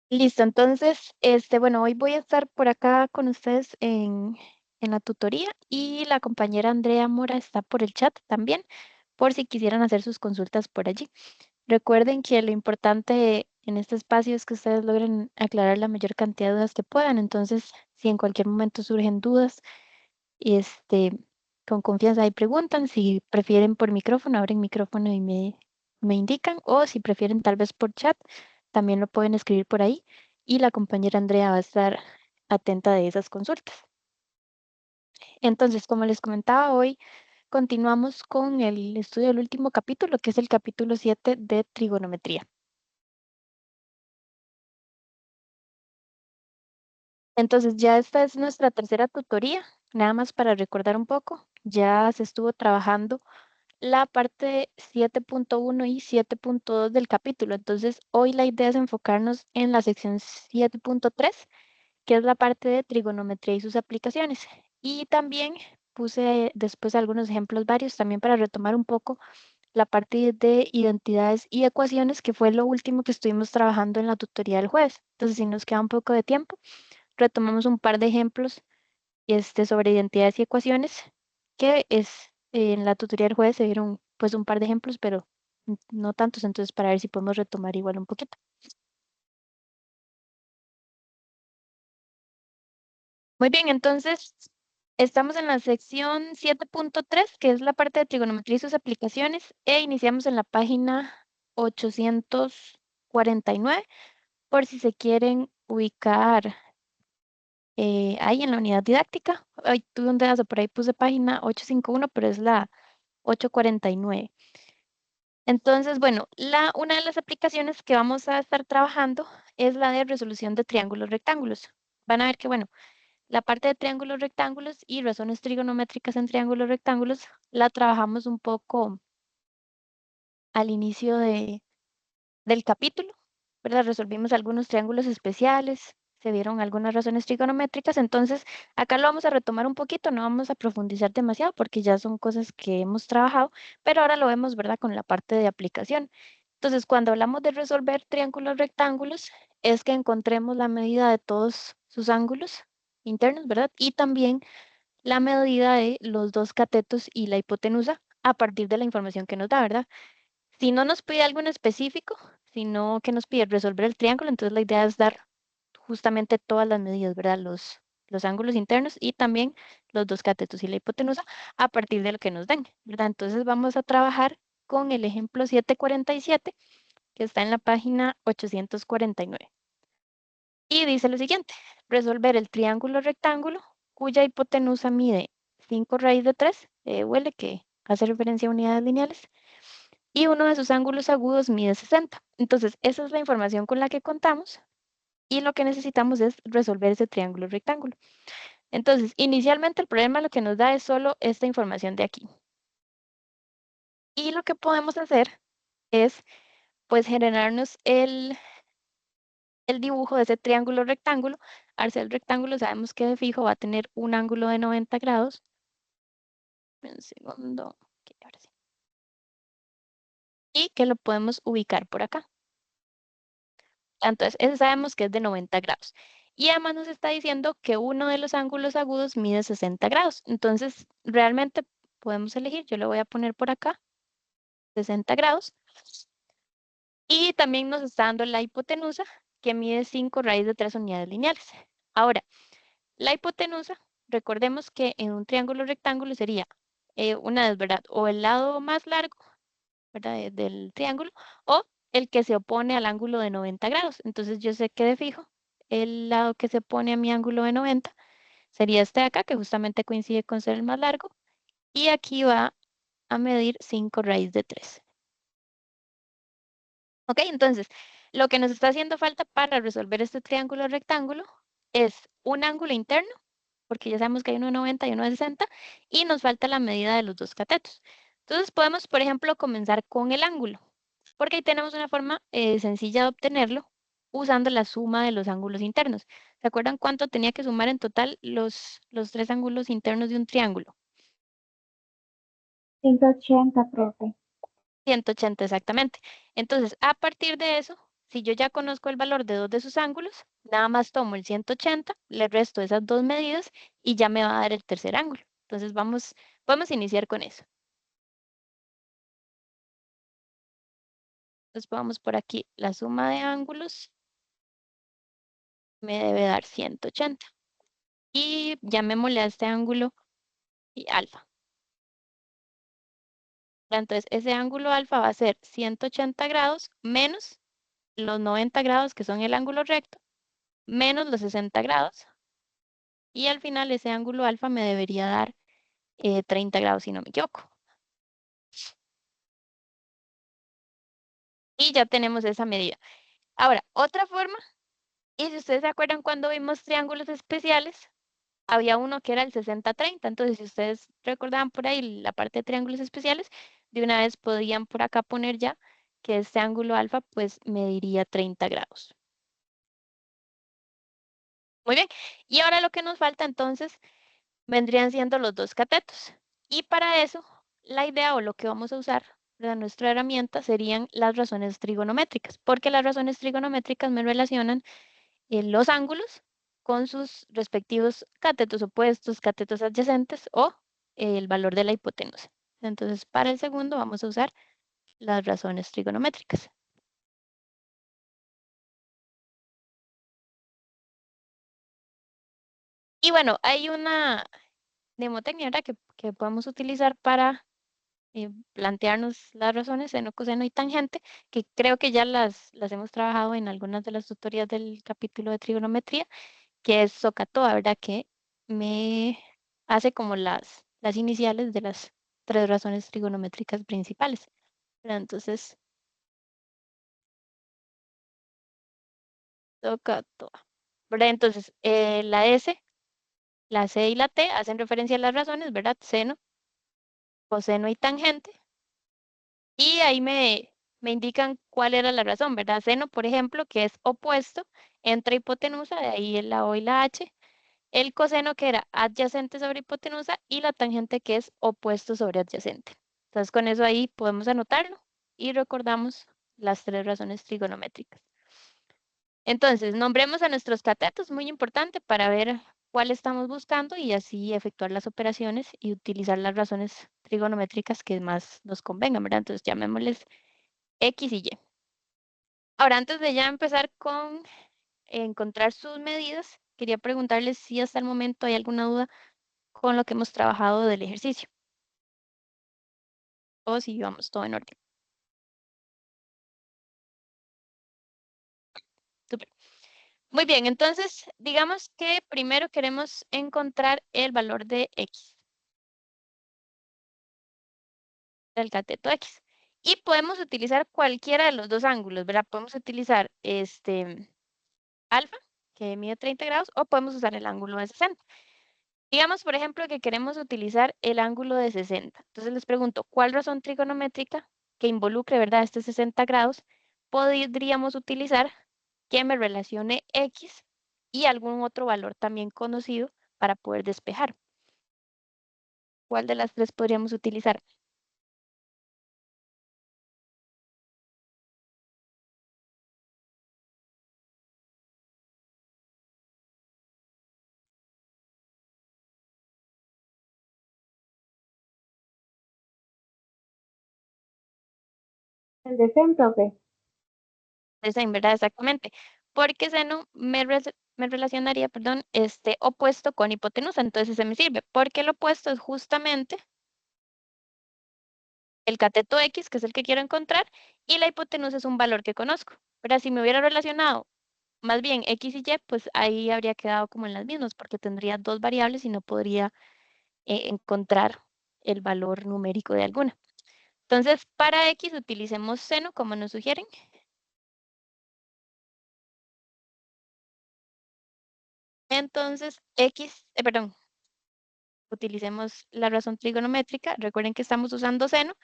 Listo, entonces, bueno, hoy voy a estar por acá con ustedes en la tutoría y la compañera Andrea Mora está por el chat también, por si quisieran hacer sus consultas por allí. Recuerden que lo importante en este espacio es que ustedes logren aclarar la mayor cantidad de dudas que puedan. Entonces, si en cualquier momento surgen dudas, este, con confianza ahí preguntan. Si prefieren por micrófono, abren micrófono y me indican. O si prefieren tal vez por chat, también lo pueden escribir por ahí. Y la compañera Andrea va a estar atenta de esas consultas. Entonces, como les comentaba hoy, continuamos con el estudio del último capítulo, que es el capítulo 7 de trigonometría. Entonces, ya esta es nuestra tercera tutoría. Nada más para recordar un poco, ya se estuvo trabajando la parte 7.1 y 7.2 del capítulo. Entonces, hoy la idea es enfocarnos en la sección 7.3, que es la parte de trigonometría y sus aplicaciones. Y también puse después algunos ejemplos varios también para retomar un poco la parte de identidades y ecuaciones, que fue lo último que estuvimos trabajando en la tutoría del jueves. Entonces, si nos queda un poco de tiempo, retomamos un par de ejemplos sobre identidades y ecuaciones, que en la tutoría del jueves se vieron pues un par de ejemplos, pero no tantos, entonces para ver si podemos retomar igual un poquito. Muy bien, entonces estamos en la sección 7.3, que es la parte de trigonometría y sus aplicaciones, e iniciamos en la página 849, por si se quieren ubicar ahí en la unidad didáctica. Ay, tuve un dedazo, por ahí puse página 851, pero es la 849. Entonces, bueno, una de las aplicaciones que vamos a estar trabajando es la de resolución de triángulos rectángulos. Van a ver que, bueno, la parte de triángulos rectángulos y razones trigonométricas en triángulos rectángulos la trabajamos un poco al inicio del capítulo, ¿verdad? Resolvimos algunos triángulos especiales, se vieron algunas razones trigonométricas, entonces acá lo vamos a retomar un poquito, no vamos a profundizar demasiado porque ya son cosas que hemos trabajado, pero ahora lo vemos, ¿verdad? Con la parte de aplicación. Entonces, cuando hablamos de resolver triángulos rectángulos, es que encontremos la medida de todos sus ángulos internos, ¿verdad? Y también la medida de los dos catetos y la hipotenusa a partir de la información que nos da, ¿verdad? Si no nos pide algo en específico, sino que nos pide resolver el triángulo, entonces la idea es dar justamente todas las medidas, ¿verdad? Los ángulos internos y también los dos catetos y la hipotenusa a partir de lo que nos den, ¿verdad? Entonces vamos a trabajar con el ejemplo 747, que está en la página 849. Y dice lo siguiente: resolver el triángulo rectángulo cuya hipotenusa mide 5 raíz de 3, UL, que hace referencia a unidades lineales, y uno de sus ángulos agudos mide 60. Entonces, esa es la información con la que contamos y lo que necesitamos es resolver ese triángulo rectángulo. Entonces, inicialmente el problema lo que nos da es solo esta información de aquí. Y lo que podemos hacer es, pues, generarnos el dibujo de ese triángulo rectángulo. Al ser el rectángulo, sabemos que de fijo va a tener un ángulo de 90 grados. Un segundo. Ok, ahora sí. Y que lo podemos ubicar por acá. Entonces, ese sabemos que es de 90 grados. Y además nos está diciendo que uno de los ángulos agudos mide 60 grados. Entonces, realmente podemos elegir, yo le voy a poner por acá 60 grados. Y también nos está dando la hipotenusa, que mide 5 raíz de 3 unidades lineales. Ahora, la hipotenusa, recordemos que en un triángulo rectángulo sería una vez, ¿verdad? O el lado más largo, ¿verdad? Del triángulo, o el que se opone al ángulo de 90 grados. Entonces yo sé que de fijo, el lado que se opone a mi ángulo de 90 sería este de acá, que justamente coincide con ser el más largo, y aquí va a medir 5 raíz de 3. ¿Ok? Entonces, lo que nos está haciendo falta para resolver este triángulo rectángulo es un ángulo interno, porque ya sabemos que hay uno de 90 y uno de 60, y nos falta la medida de los dos catetos. Entonces podemos, por ejemplo, comenzar con el ángulo, porque ahí tenemos una forma sencilla de obtenerlo usando la suma de los ángulos internos. ¿Se acuerdan cuánto tenía que sumar en total los tres ángulos internos de un triángulo? 180, profe. 180 exactamente. Entonces, a partir de eso, si yo ya conozco el valor de dos de sus ángulos, nada más tomo el 180, le resto esas dos medidas y ya me va a dar el tercer ángulo. Entonces vamos a iniciar con eso. Entonces vamos por aquí, la suma de ángulos me debe dar 180. Y llamémosle a este ángulo y alfa. Entonces ese ángulo alfa va a ser 180 grados menos los 90 grados, que son el ángulo recto, menos los 60 grados. Y al final ese ángulo alfa me debería dar 30 grados, si no me equivoco. Y ya tenemos esa medida. Ahora, otra forma, y si ustedes se acuerdan cuando vimos triángulos especiales, había uno que era el 60-30. Entonces, si ustedes recordaban por ahí la parte de triángulos especiales, de una vez podían por acá poner ya que este ángulo alfa pues mediría 30 grados. Muy bien. Y ahora lo que nos falta entonces vendrían siendo los dos catetos. Y para eso, la idea o lo que vamos a usar de nuestra herramienta serían las razones trigonométricas, porque las razones trigonométricas me relacionan los ángulos con sus respectivos catetos opuestos, catetos adyacentes o el valor de la hipotenusa. Entonces, para el segundo vamos a usar las razones trigonométricas. Y bueno, hay una mnemotecnia, ¿verdad? Que podemos utilizar para plantearnos las razones seno, coseno y tangente, que creo que ya las hemos trabajado en algunas de las tutorías del capítulo de trigonometría, que es SOHCAHTOA, ¿verdad? Que me hace como las iniciales de las tres razones trigonométricas principales, ¿verdad? Entonces, SOHCAHTOA, ¿verdad? Entonces, la S, la C y la T hacen referencia a las razones, ¿verdad? Seno, coseno y tangente. Y ahí me indican cuál era la razón, ¿verdad? Seno, por ejemplo, que es opuesto entre hipotenusa, de ahí la O y la H. El coseno que era adyacente sobre hipotenusa y la tangente que es opuesto sobre adyacente. Entonces con eso ahí podemos anotarlo y recordamos las tres razones trigonométricas. Entonces, nombremos a nuestros catetos, muy importante para ver cuál estamos buscando y así efectuar las operaciones y utilizar las razones trigonométricas que más nos convengan, ¿verdad? Entonces llamémosles X y Y. Ahora, antes de ya empezar con encontrar sus medidas, quería preguntarles si hasta el momento hay alguna duda con lo que hemos trabajado del ejercicio o si vamos todo en orden. Súper. Muy bien, entonces digamos que primero queremos encontrar el valor de X, del cateto X. Y podemos utilizar cualquiera de los dos ángulos, ¿verdad? Podemos utilizar este alfa, que mide 30 grados, o podemos usar el ángulo de 60. Digamos, por ejemplo, que queremos utilizar el ángulo de 60. Entonces les pregunto, ¿cuál razón trigonométrica que involucre, verdad, este 60 grados podríamos utilizar que me relacione X y algún otro valor también conocido para poder despejar? ¿Cuál de las tres podríamos utilizar? El de centro, ok. Esa, en verdad, exactamente. Porque seno me relacionaría, perdón, este opuesto con hipotenusa. Entonces ese me sirve, porque el opuesto es justamente el cateto X, que es el que quiero encontrar, y la hipotenusa es un valor que conozco. Pero si me hubiera relacionado más bien X y Y, pues ahí habría quedado como en las mismas, porque tendría dos variables y no podría encontrar el valor numérico de alguna. Entonces, para X utilicemos seno, como nos sugieren. Entonces, perdón, utilicemos la razón trigonométrica. Recuerden que estamos usando seno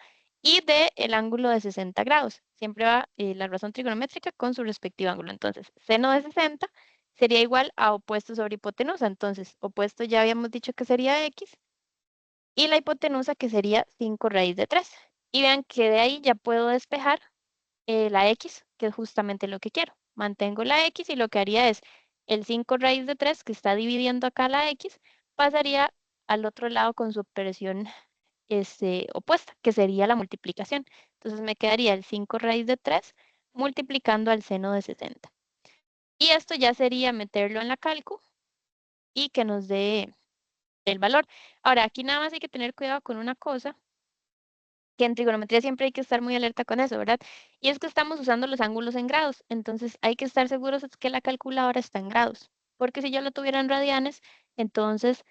y de el ángulo de 60 grados. Siempre va la razón trigonométrica con su respectivo ángulo. Entonces, seno de 60 sería igual a opuesto sobre hipotenusa. Entonces, opuesto ya habíamos dicho que sería X y la hipotenusa que sería 5 raíz de 3. Y vean que de ahí ya puedo despejar la X, que es justamente lo que quiero. Mantengo la X y lo que haría es el 5 raíz de 3 que está dividiendo acá la X, pasaría al otro lado con su operación opuesta, que sería la multiplicación. Entonces me quedaría el 5 raíz de 3 multiplicando al seno de 60. Y esto ya sería meterlo en la calco y que nos dé el valor. Ahora, aquí nada más hay que tener cuidado con una cosa, que en trigonometría siempre hay que estar muy alerta con eso, ¿verdad? Y es que estamos usando los ángulos en grados, entonces hay que estar seguros es que la calculadora está en grados, porque si yo lo tuviera en radianes, entonces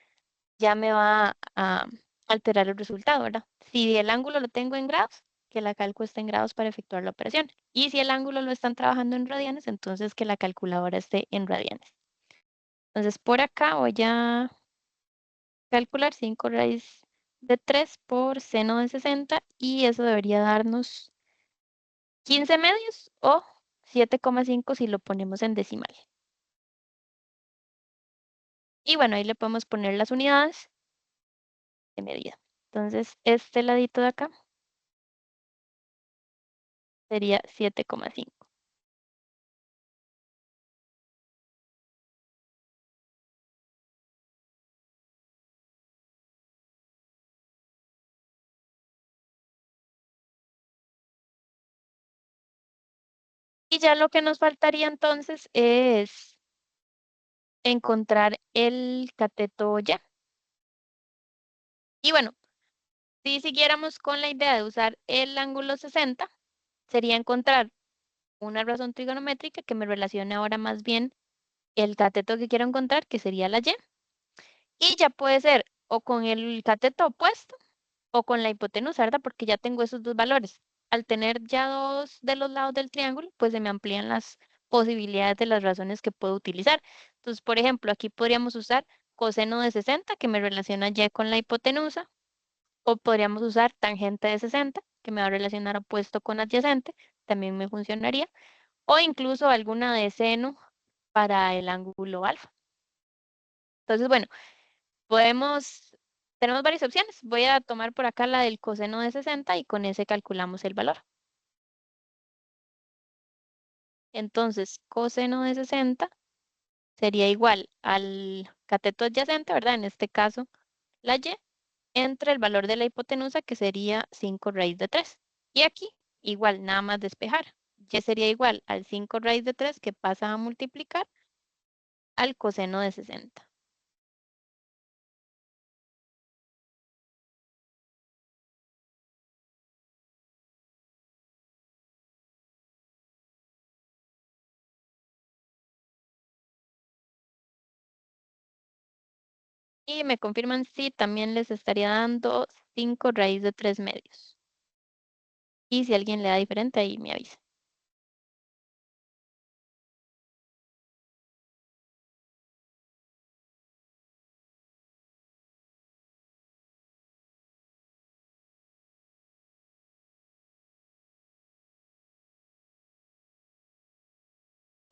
ya me va a alterar el resultado, ¿verdad? Si el ángulo lo tengo en grados, que la calco esté en grados para efectuar la operación. Y si el ángulo lo están trabajando en radianes, entonces que la calculadora esté en radianes. Entonces por acá voy a calcular 5 raíz de 3 por seno de 60 y eso debería darnos 15 medios o 7,5 si lo ponemos en decimal. Y bueno, ahí le podemos poner las unidades de medida. Entonces, este ladito de acá sería 7,5. Y ya lo que nos faltaría entonces es encontrar el cateto ya. Y bueno, si siguiéramos con la idea de usar el ángulo 60, sería encontrar una razón trigonométrica que me relacione ahora más bien el cateto que quiero encontrar, que sería la y. Y ya puede ser o con el cateto opuesto o con la hipotenusa, ¿verdad? Porque ya tengo esos dos valores. Al tener ya dos de los lados del triángulo, pues se me amplían las posibilidades de las razones que puedo utilizar. Entonces, por ejemplo, aquí podríamos usar coseno de 60, que me relaciona y con la hipotenusa, o podríamos usar tangente de 60, que me va a relacionar opuesto con adyacente, también me funcionaría, o incluso alguna de seno para el ángulo alfa. Entonces, bueno, tenemos varias opciones. Voy a tomar por acá la del coseno de 60 y con ese calculamos el valor. Entonces, coseno de 60 sería igual al cateto adyacente, ¿verdad? En este caso, la y, entre el valor de la hipotenusa, que sería 5 raíz de 3. Y aquí, igual, nada más despejar. Y sería igual al 5 raíz de 3 que pasa a multiplicar al coseno de 60. Y me confirman si también les estaría dando 5 raíz de 3 medios. Y si alguien le da diferente, ahí me avisa.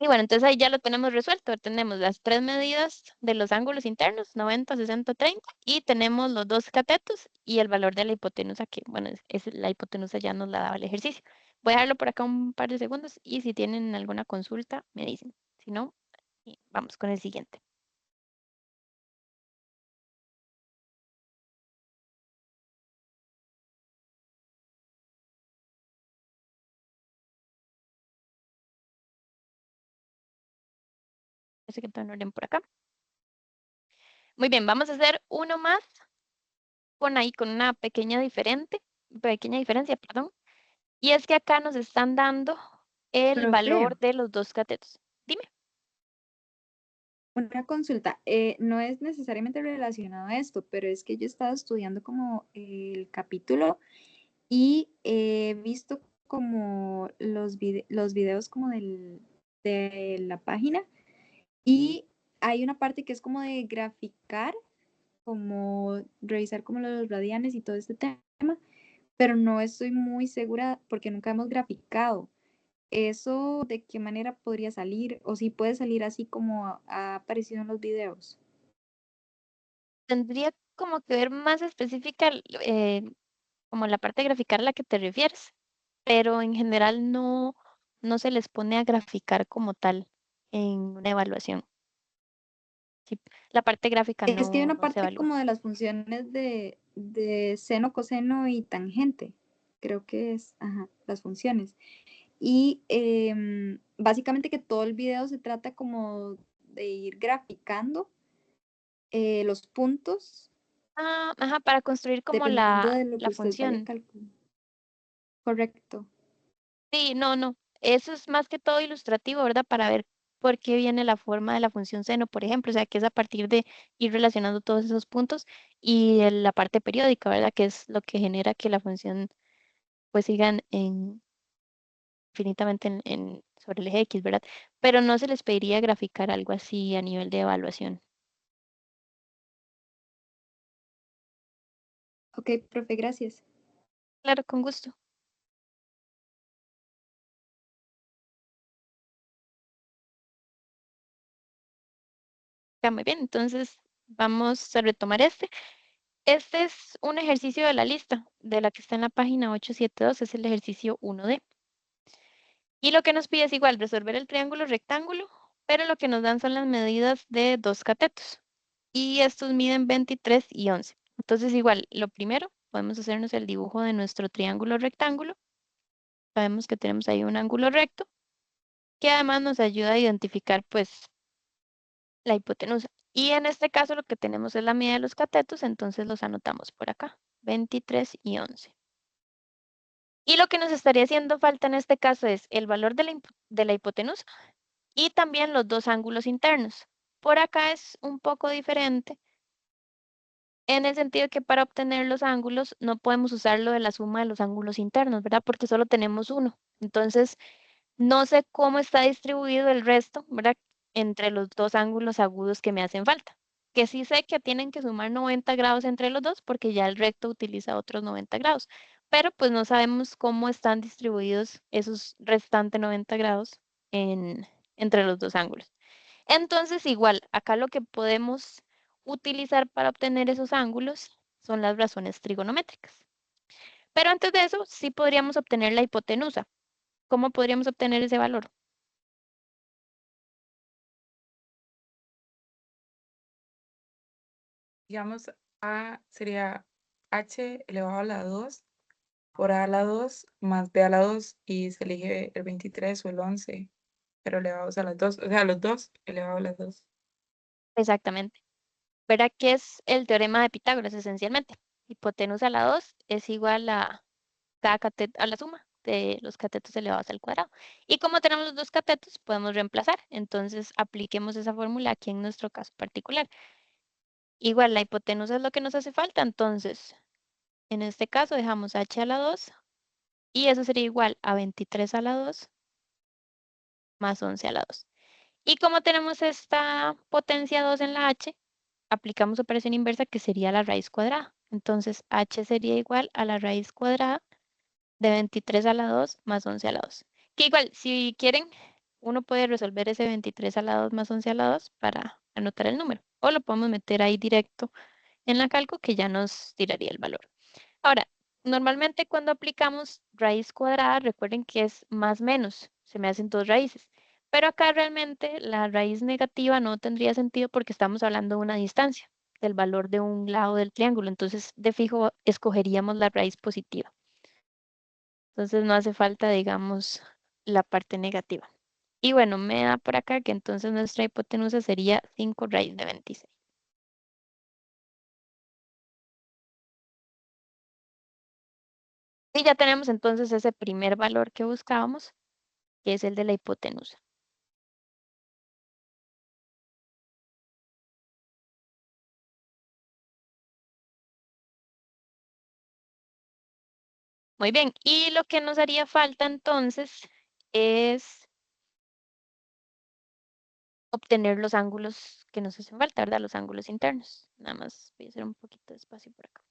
Y bueno, entonces ahí ya lo tenemos resuelto. Tenemos las tres medidas de los ángulos internos, 90, 60, 30, y tenemos los dos catetos y el valor de la hipotenusa, que bueno, la hipotenusa ya nos la daba el ejercicio. Voy a dejarlo por acá un par de segundos y si tienen alguna consulta, me dicen. Si no, vamos con el siguiente. Ese que en orden por acá. Muy bien, vamos a hacer uno más con ahí, con una pequeña diferencia, perdón. Y es que acá nos están dando el Profe, valor de los dos catetos. Dime. una consulta. No es necesariamente relacionado a esto, pero es que yo he estado estudiando como el capítulo y he visto como los videos como de la página y hay una parte que es como de graficar, como revisar como los radianes y todo este tema, pero no estoy muy segura porque nunca hemos graficado. ¿Eso de qué manera podría salir? O si puede salir así como ha aparecido en los videos. Tendría como que ver más específica, como la parte graficar a la que te refieres, pero en general no, no se les pone a graficar como tal en una evaluación. Sí, la parte gráfica Es que hay una no se parte evalúa. como de las funciones de seno, coseno y tangente. Creo que es, ajá, las funciones. Y básicamente que todo el video se trata como de ir graficando los puntos Ah, ajá, para construir como dependiendo de lo la que usted vaya función. calculando. Correcto. Sí, no. Eso es más que todo ilustrativo, ¿verdad? Para ver por qué viene la forma de la función seno, por ejemplo. O sea, que es a partir de ir relacionando todos esos puntos y la parte periódica, ¿verdad? Que es lo que genera que la función pues siga infinitamente sobre el eje X, ¿verdad? Pero no se les pediría graficar algo así a nivel de evaluación. Ok, profe, gracias. Claro, con gusto. Está muy bien, entonces vamos a retomar este. Este es un ejercicio de la lista, de la que está en la página 872, es el ejercicio 1D. Y lo que nos pide es igual, resolver el triángulo rectángulo, pero lo que nos dan son las medidas de dos catetos. Y estos miden 23 y 11. Entonces igual, lo primero, podemos hacernos el dibujo de nuestro triángulo rectángulo. Sabemos que tenemos ahí un ángulo recto, que además nos ayuda a identificar pues la hipotenusa. Y en este caso lo que tenemos es la medida de los catetos, entonces los anotamos por acá, 23 y 11. Y lo que nos estaría haciendo falta en este caso es el valor de la hipotenusa y también los dos ángulos internos. Por acá es un poco diferente en el sentido que para obtener los ángulos no podemos usar lo de la suma de los ángulos internos, ¿verdad? Porque solo tenemos uno. Entonces, no sé cómo está distribuido el resto, ¿verdad? Entre los dos ángulos agudos que me hacen falta. Que sí sé que tienen que sumar 90 grados entre los dos porque ya el recto utiliza otros 90 grados. Pero pues no sabemos cómo están distribuidos esos restantes 90 grados entre los dos ángulos. Entonces, igual, acá lo que podemos utilizar para obtener esos ángulos son las razones trigonométricas. Pero antes de eso, sí podríamos obtener la hipotenusa. ¿Cómo podríamos obtener ese valor? Digamos, A sería H elevado a la 2 por A a la 2 más B a la 2 y se elige el 23 o el 11 pero elevados a las 2, o sea, los dos elevados a las 2. Exactamente. Verá que es el teorema de Pitágoras, esencialmente. Hipotenusa a la 2 es igual a a la suma de los catetos elevados al cuadrado. Y como tenemos los dos catetos, podemos reemplazar. Entonces, apliquemos esa fórmula aquí en nuestro caso particular. Igual, la hipotenusa es lo que nos hace falta, entonces, en este caso dejamos h a la 2 y eso sería igual a 23 a la 2 más 11 a la 2. Y como tenemos esta potencia 2 en la h, aplicamos operación inversa que sería la raíz cuadrada. Entonces, h sería igual a la raíz cuadrada de 23 a la 2 más 11 a la 2. Que igual, si quieren, uno puede resolver ese 23 a la 2 más 11 a la 2 para anotar el número. O lo podemos meter ahí directo en la calco que ya nos tiraría el valor. Ahora, normalmente cuando aplicamos raíz cuadrada, recuerden que es más menos, se me hacen dos raíces. Pero acá realmente la raíz negativa no tendría sentido porque estamos hablando de una distancia, del valor de un lado del triángulo. Entonces, de fijo, escogeríamos la raíz positiva. Entonces, no hace falta, digamos, la parte negativa. Y bueno, me da por acá que entonces nuestra hipotenusa sería 5 raíz de 26. Y ya tenemos entonces ese primer valor que buscábamos, que es el de la hipotenusa. Muy bien, y lo que nos haría falta entonces es obtener los ángulos que nos hacen falta, ¿verdad? Los ángulos internos. Nada más voy a hacer un poquito de espacio por acá.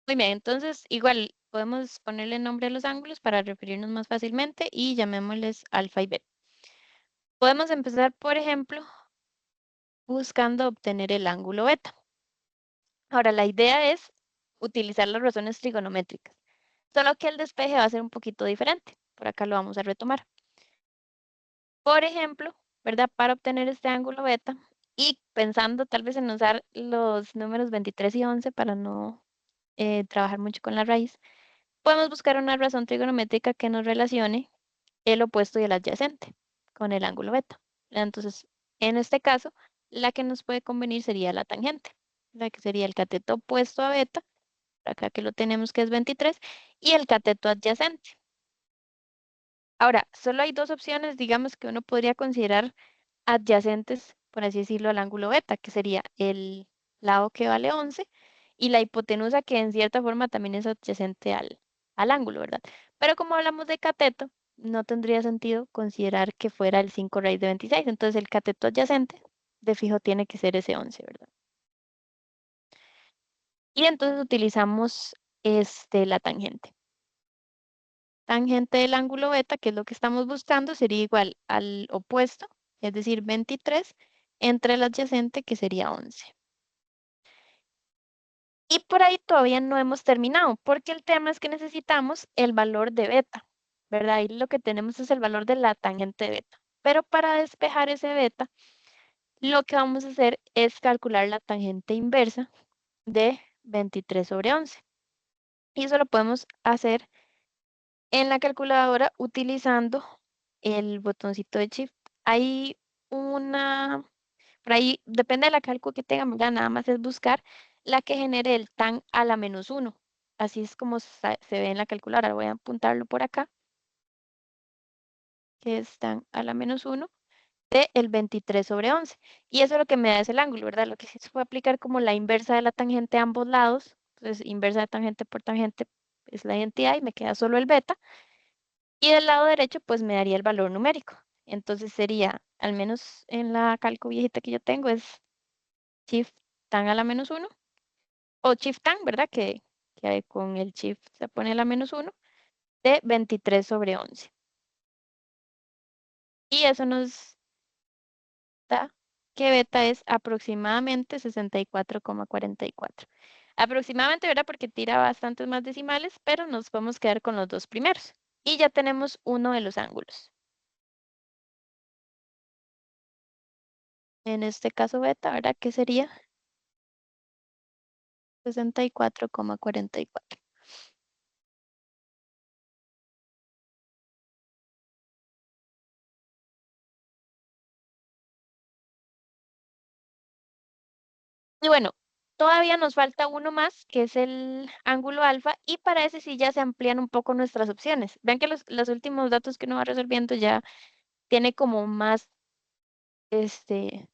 Muy bien, entonces igual podemos ponerle nombre a los ángulos para referirnos más fácilmente y llamémosles alfa y beta. Podemos empezar, por ejemplo, buscando obtener el ángulo beta. Ahora, la idea es utilizar las razones trigonométricas, solo que el despeje va a ser un poquito diferente. Por acá lo vamos a retomar. Por ejemplo, ¿verdad? Para obtener este ángulo beta y pensando tal vez en usar los números 23 y 11 para no trabajar mucho con la raíz, podemos buscar una razón trigonométrica que nos relacione el opuesto y el adyacente con el ángulo beta. Entonces, en este caso, la que nos puede convenir sería la tangente, la que sería el cateto opuesto a beta, por acá que lo tenemos que es 23, y el cateto adyacente. Ahora, solo hay dos opciones, digamos, que uno podría considerar adyacentes, por así decirlo, al ángulo beta, que sería el lado que vale 11 y la hipotenusa que en cierta forma también es adyacente al ángulo, ¿verdad? Pero como hablamos de cateto, no tendría sentido considerar que fuera el 5 raíz de 26. Entonces el cateto adyacente de fijo tiene que ser ese 11, ¿verdad? Y entonces utilizamos la tangente. Tangente del ángulo beta, que es lo que estamos buscando, sería igual al opuesto, es decir, 23, entre el adyacente, que sería 11. Y por ahí todavía no hemos terminado, porque el tema es que necesitamos el valor de beta, ¿verdad? Ahí lo que tenemos es el valor de la tangente de beta. Pero para despejar ese beta, lo que vamos a hacer es calcular la tangente inversa de 23 sobre 11. Y eso lo podemos hacer en la calculadora utilizando el botoncito de Shift. Hay una, por ahí, depende de la cálculo que tengan, ¿verdad? Nada más es buscar la que genere el tan a la menos 1. Así es como se ve en la calculadora. Voy a apuntarlo por acá, que es tan a la menos 1 de el 23 sobre 11. Y eso es lo que me da es el ángulo, ¿verdad? Lo que sí se puede aplicar como la inversa de la tangente a ambos lados. Entonces, inversa de tangente por tangente es la identidad y me queda solo el beta. Y del lado derecho, pues me daría el valor numérico. Entonces sería, al menos en la calco viejita que yo tengo, es shift tan a la menos 1 o shift tan, ¿verdad? Que con el shift se pone la menos 1 de 23 sobre 11. Y eso nos da que beta es aproximadamente 64,44. Aproximadamente, ¿verdad? Porque tira bastantes más decimales, pero nos podemos quedar con los dos primeros. Y ya tenemos uno de los ángulos. En este caso beta, ¿verdad? ¿Qué sería? 64,44. Y bueno, todavía nos falta uno más, que es el ángulo alfa, y para ese sí ya se amplían un poco nuestras opciones. Vean que los últimos datos que uno va resolviendo ya tiene como este,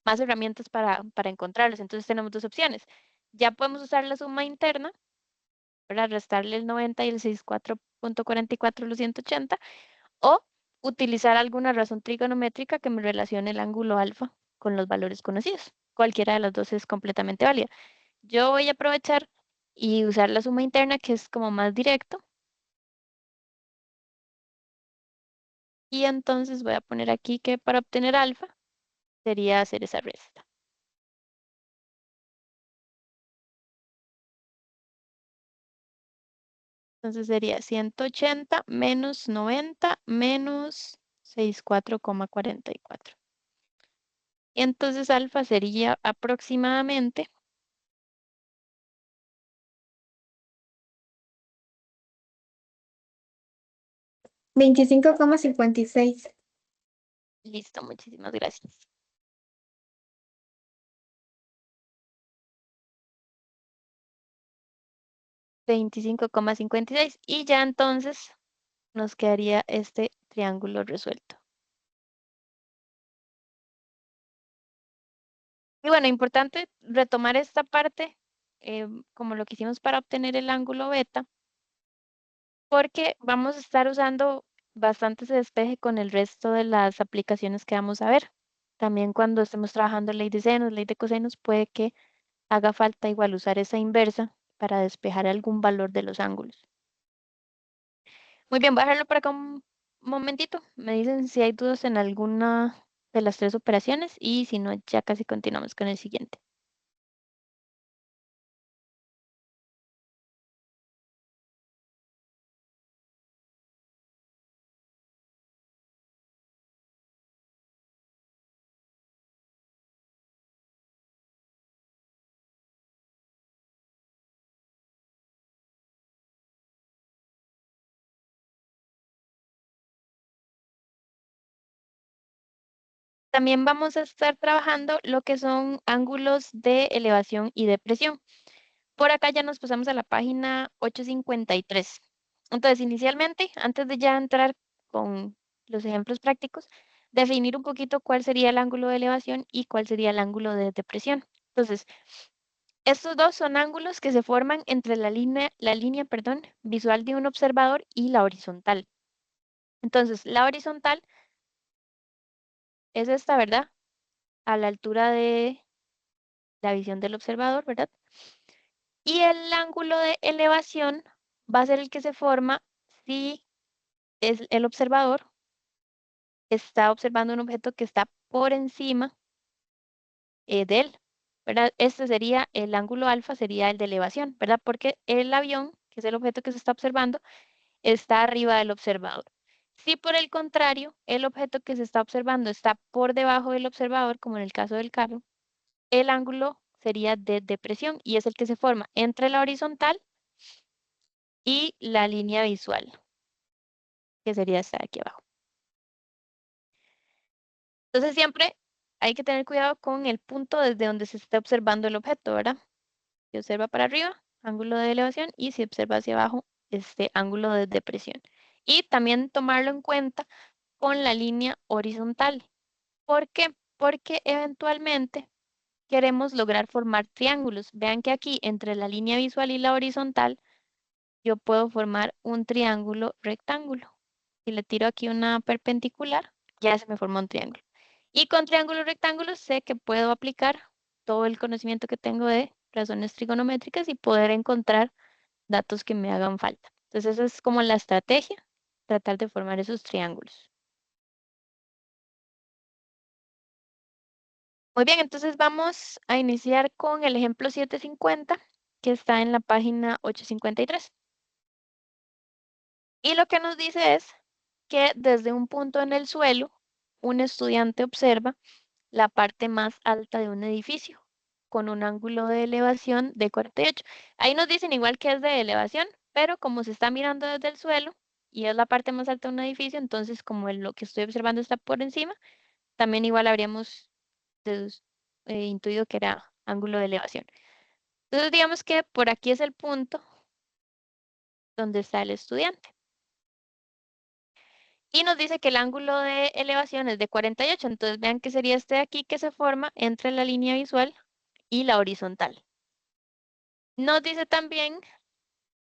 más herramientas para encontrarlos. Entonces tenemos dos opciones. Ya podemos usar la suma interna para restarle el 90 y el 64,44 los 180, o utilizar alguna razón trigonométrica que me relacione el ángulo alfa con los valores conocidos. Cualquiera de las dos es completamente válida. Yo voy a aprovechar y usar la suma interna, que es como más directo. Y entonces voy a poner aquí que para obtener alfa sería hacer esa resta. Entonces sería 180 menos 90 menos 64,44. Y entonces alfa sería aproximadamente, 25,56. listo, muchísimas gracias. 25,56 y ya entonces nos quedaría este triángulo resuelto. Y bueno, importante retomar esta parte, como lo que hicimos para obtener el ángulo beta, porque vamos a estar usando bastante ese despeje con el resto de las aplicaciones que vamos a ver. También cuando estemos trabajando ley de senos, ley de cosenos, puede que haga falta igual usar esa inversa para despejar algún valor de los ángulos. Muy bien, voy a dejarlo por acá un momentito. Me dicen si hay dudas en alguna de las tres operaciones y si no, ya casi continuamos con el siguiente. También vamos a estar trabajando lo que son ángulos de elevación y depresión. Por acá ya nos pasamos a la página 853. Entonces, inicialmente, antes de ya entrar con los ejemplos prácticos, definir un poquito cuál sería el ángulo de elevación y cuál sería el ángulo de depresión. Entonces, estos dos son ángulos que se forman entre la línea, perdón, visual de un observador y la horizontal. Entonces, la horizontal es esta, ¿verdad? A la altura de la visión del observador, ¿verdad? Y el ángulo de elevación va a ser el que se forma si es el observador está observando un objeto que está por encima de él, ¿verdad? Este sería el ángulo alfa, sería el de elevación, ¿verdad? Porque el avión, que es el objeto que se está observando, está arriba del observador. Si por el contrario, el objeto que se está observando está por debajo del observador, como en el caso del carro, el ángulo sería de depresión y es el que se forma entre la horizontal y la línea visual, que sería esta de aquí abajo. Entonces siempre hay que tener cuidado con el punto desde donde se está observando el objeto, ¿verdad? Si observa para arriba, ángulo de elevación, y si observa hacia abajo, este ángulo de depresión. Y también tomarlo en cuenta con la línea horizontal. ¿Por qué? Porque eventualmente queremos lograr formar triángulos. Vean que aquí entre la línea visual y la horizontal, yo puedo formar un triángulo rectángulo. Si le tiro aquí una perpendicular, ya se me formó un triángulo. Y con triángulos rectángulos sé que puedo aplicar todo el conocimiento que tengo de razones trigonométricas y poder encontrar datos que me hagan falta. Entonces, esa es como la estrategia, tratar de formar esos triángulos. Muy bien, entonces vamos a iniciar con el ejemplo 750, que está en la página 853. Y lo que nos dice es que desde un punto en el suelo, un estudiante observa la parte más alta de un edificio con un ángulo de elevación de 48. Ahí nos dicen igual que es de elevación, pero como se está mirando desde el suelo y es la parte más alta de un edificio, entonces como lo que estoy observando está por encima, también igual habríamos dedus- intuido que era ángulo de elevación. Entonces digamos que por aquí es el punto donde está el estudiante. Y nos dice que el ángulo de elevación es de 48. Entonces vean que sería este de aquí que se forma entre la línea visual y la horizontal. Nos dice también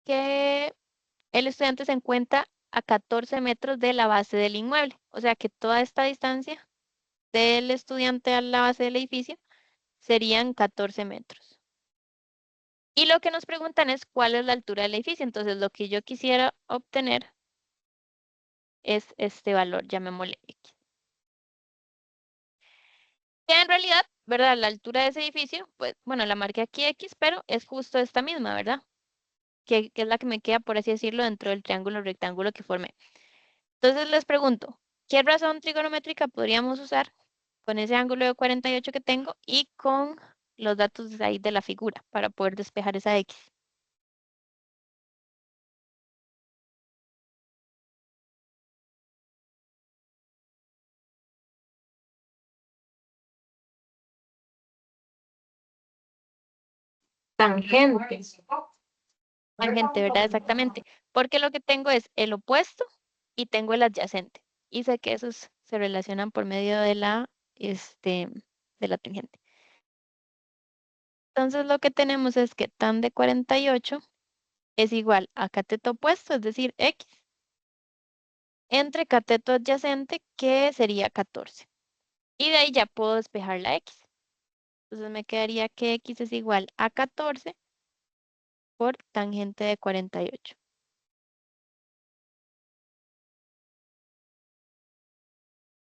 que el estudiante se encuentra a 14 metros de la base del inmueble. O sea que toda esta distancia del estudiante a la base del edificio serían 14 metros. Y lo que nos preguntan es cuál es la altura del edificio. Entonces lo que yo quisiera obtener es este valor, llamémosle X. Que en realidad, ¿verdad? La altura de ese edificio, pues bueno, la marqué aquí X, pero es justo esta misma, ¿verdad? Que es la que me queda, por así decirlo, dentro del triángulo rectángulo que formé. Entonces les pregunto, ¿qué razón trigonométrica podríamos usar con ese ángulo de 48 que tengo y con los datos de ahí de la figura para poder despejar esa X? Tangentes. Tangente, ¿verdad? Exactamente. Porque lo que tengo es el opuesto y tengo el adyacente. Y sé que esos se relacionan por medio de la tangente. Entonces lo que tenemos es que tan de 48 es igual a cateto opuesto, es decir, X, entre cateto adyacente, que sería 14. Y de ahí ya puedo despejar la X. Entonces me quedaría que X es igual a 14 por tangente de 48.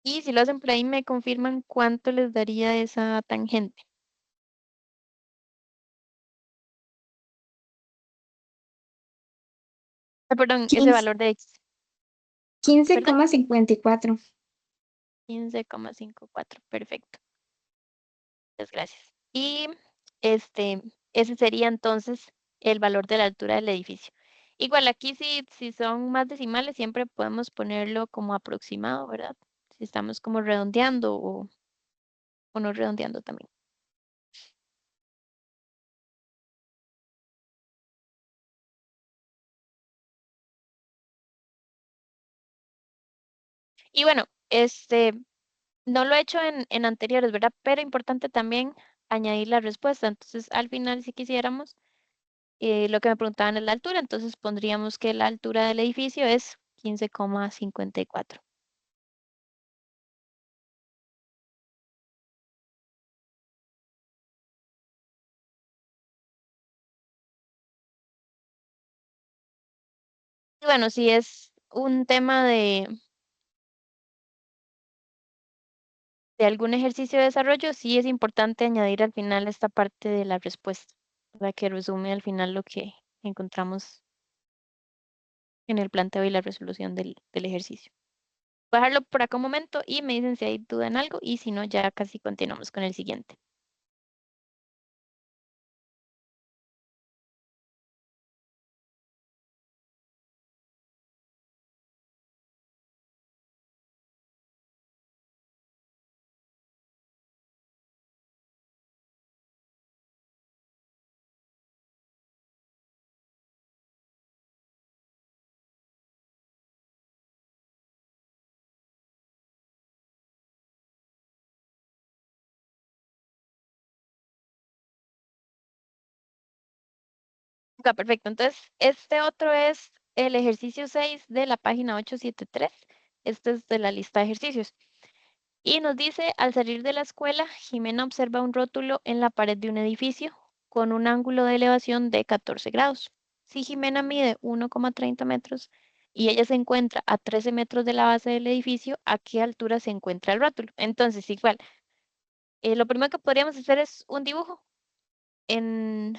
Y si lo hacen por ahí, me confirman cuánto les daría esa tangente. Perdón, ese 15, valor de X, ¿verdad? 15,54. 15,54. Perfecto. Muchas gracias. Y este, ese sería entonces el valor de la altura del edificio. Igual aquí si son más decimales, siempre podemos ponerlo como aproximado, ¿verdad? Si estamos como redondeando o no redondeando también. Y bueno, no lo he hecho en anteriores, ¿verdad? Pero importante también añadir la respuesta. Entonces, al final, si quisiéramos, lo que me preguntaban es la altura, entonces pondríamos que la altura del edificio es 15,54. Y bueno, si es un tema de algún ejercicio de desarrollo, sí es importante añadir al final esta parte de la respuesta, para que resume al final lo que encontramos en el planteo y la resolución del ejercicio. Voy a dejarlo por acá un momento y me dicen si hay duda en algo y si no, ya casi continuamos con el siguiente. Ok, perfecto. Entonces, este otro es el ejercicio 6 de la página 873. Este es de la lista de ejercicios. Y nos dice, al salir de la escuela, Jimena observa un rótulo en la pared de un edificio con un ángulo de elevación de 14 grados. Si Jimena mide 1,30 metros y ella se encuentra a 13 metros de la base del edificio, ¿a qué altura se encuentra el rótulo? Entonces, igual, lo primero que podríamos hacer es un dibujo. En,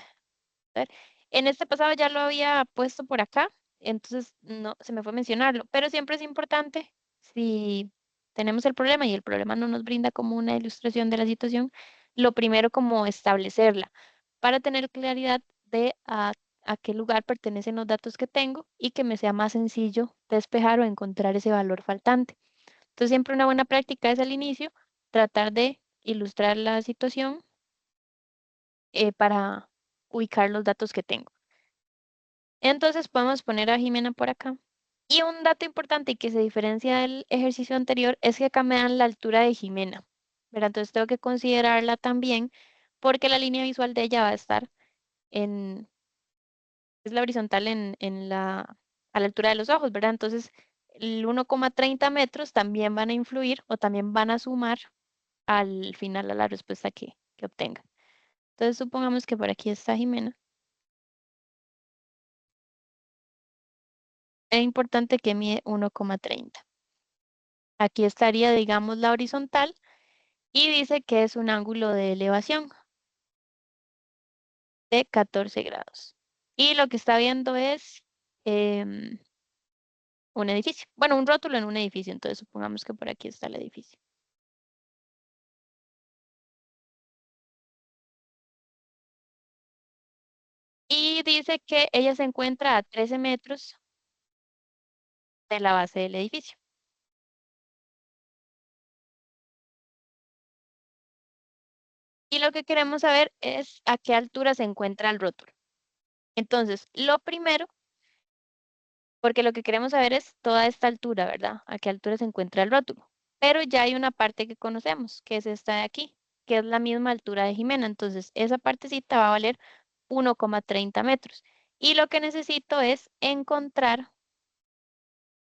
a ver, en este pasado ya lo había puesto por acá, entonces no se me fue mencionarlo, pero siempre es importante si tenemos el problema y el problema no nos brinda como una ilustración de la situación, lo primero como establecerla para tener claridad de a qué lugar pertenecen los datos que tengo y que me sea más sencillo despejar o encontrar ese valor faltante. Entonces siempre una buena práctica es al inicio tratar de ilustrar la situación para ubicar los datos que tengo. Entonces podemos poner a Jimena por acá. Y un dato importante y que se diferencia del ejercicio anterior es que acá me dan la altura de Jimena, ¿verdad? Entonces tengo que considerarla también porque la línea visual de ella va a estar en, es la horizontal a la altura de los ojos, ¿verdad? Entonces el 1,30 metros también van a influir o también van a sumar al final a la respuesta que obtenga. Entonces supongamos que por aquí está Jimena. Es importante que mide 1,30. Aquí estaría, digamos, la horizontal y dice que es un ángulo de elevación de 14 grados. Y lo que está viendo es em, un edificio. Bueno, un rótulo en un edificio. Entonces supongamos que por aquí está el edificio. Y dice que ella se encuentra a 13 metros de la base del edificio. Y lo que queremos saber es a qué altura se encuentra el rótulo. Entonces, lo primero, porque lo que queremos saber es toda esta altura, ¿verdad? A qué altura se encuentra el rótulo. Pero ya hay una parte que conocemos, que es esta de aquí, que es la misma altura de Jimena. Entonces, esa partecita va a valer 1,30 metros. Y lo que necesito es encontrar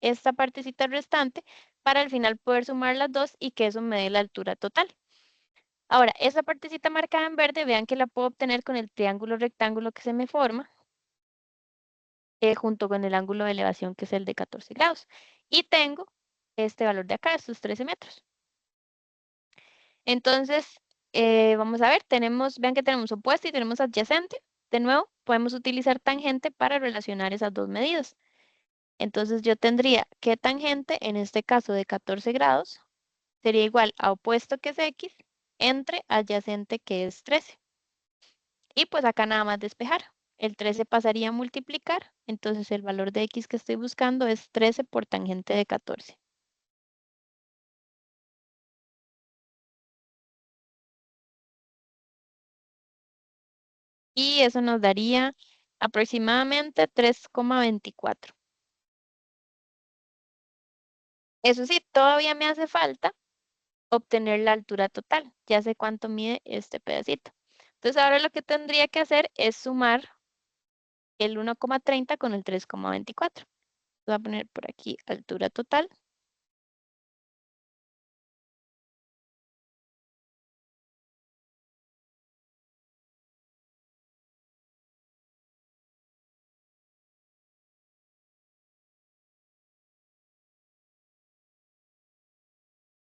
esta partecita restante para al final poder sumar las dos y que eso me dé la altura total. Ahora, esa partecita marcada en verde, vean que la puedo obtener con el triángulo rectángulo que se me forma. junto con el ángulo de elevación que es el de 14 grados. Y tengo este valor de acá, estos 13 metros. Entonces, vamos a ver, vean que tenemos opuesto y tenemos adyacente. De nuevo, podemos utilizar tangente para relacionar esas dos medidas. Entonces yo tendría que tangente, en este caso de 14 grados, sería igual a opuesto que es x entre adyacente que es 13. Y pues acá nada más despejar. El 13 pasaría a multiplicar, entonces el valor de x que estoy buscando es 13 por tangente de 14. Y eso nos daría aproximadamente 3,24. Eso sí, todavía me hace falta obtener la altura total. Ya sé cuánto mide este pedacito. Entonces ahora lo que tendría que hacer es sumar el 1,30 con el 3,24. Voy a poner por aquí altura total.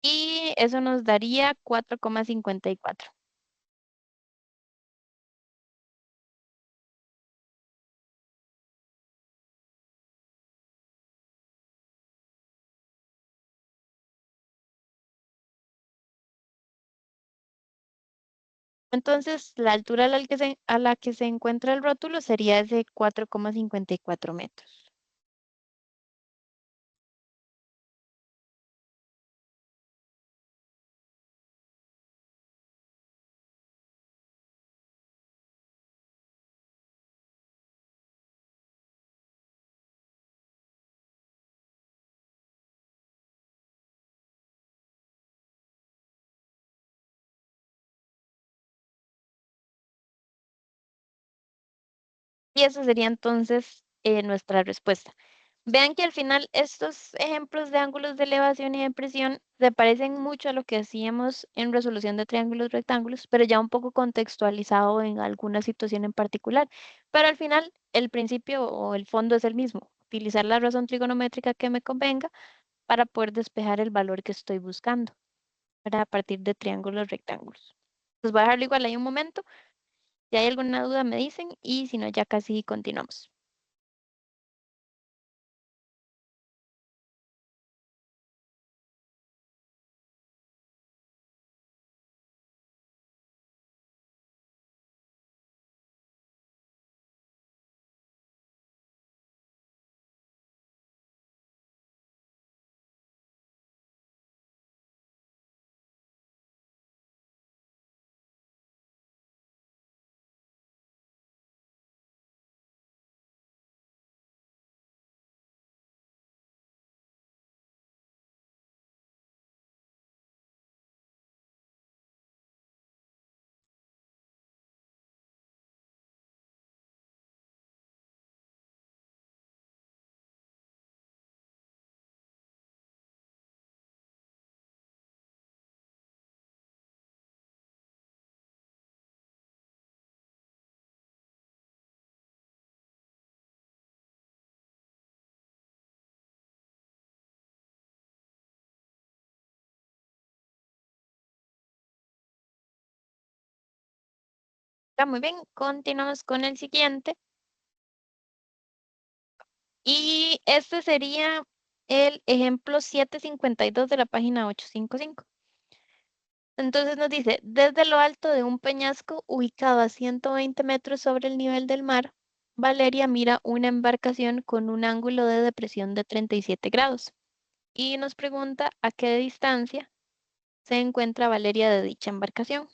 Y eso nos daría 4,54. Entonces, la altura a la que se encuentra el rótulo sería de 4,54 metros. Y esa sería entonces nuestra respuesta. Vean que al final estos ejemplos de ángulos de elevación y de presión se parecen mucho a lo que hacíamos en resolución de triángulos rectángulos, pero ya un poco contextualizado en alguna situación en particular. Pero al final el principio o el fondo es el mismo, utilizar la razón trigonométrica que me convenga para poder despejar el valor que estoy buscando, para a partir de triángulos rectángulos. Pues voy a dejarlo igual ahí un momento. Si hay alguna duda me dicen y si no ya casi continuamos. Está muy bien, continuamos con el siguiente. Y este sería el ejemplo 752 de la página 855. Entonces nos dice, desde lo alto de un peñasco ubicado a 120 metros sobre el nivel del mar, Valeria mira una embarcación con un ángulo de depresión de 37 grados y nos pregunta a qué distancia se encuentra Valeria de dicha embarcación.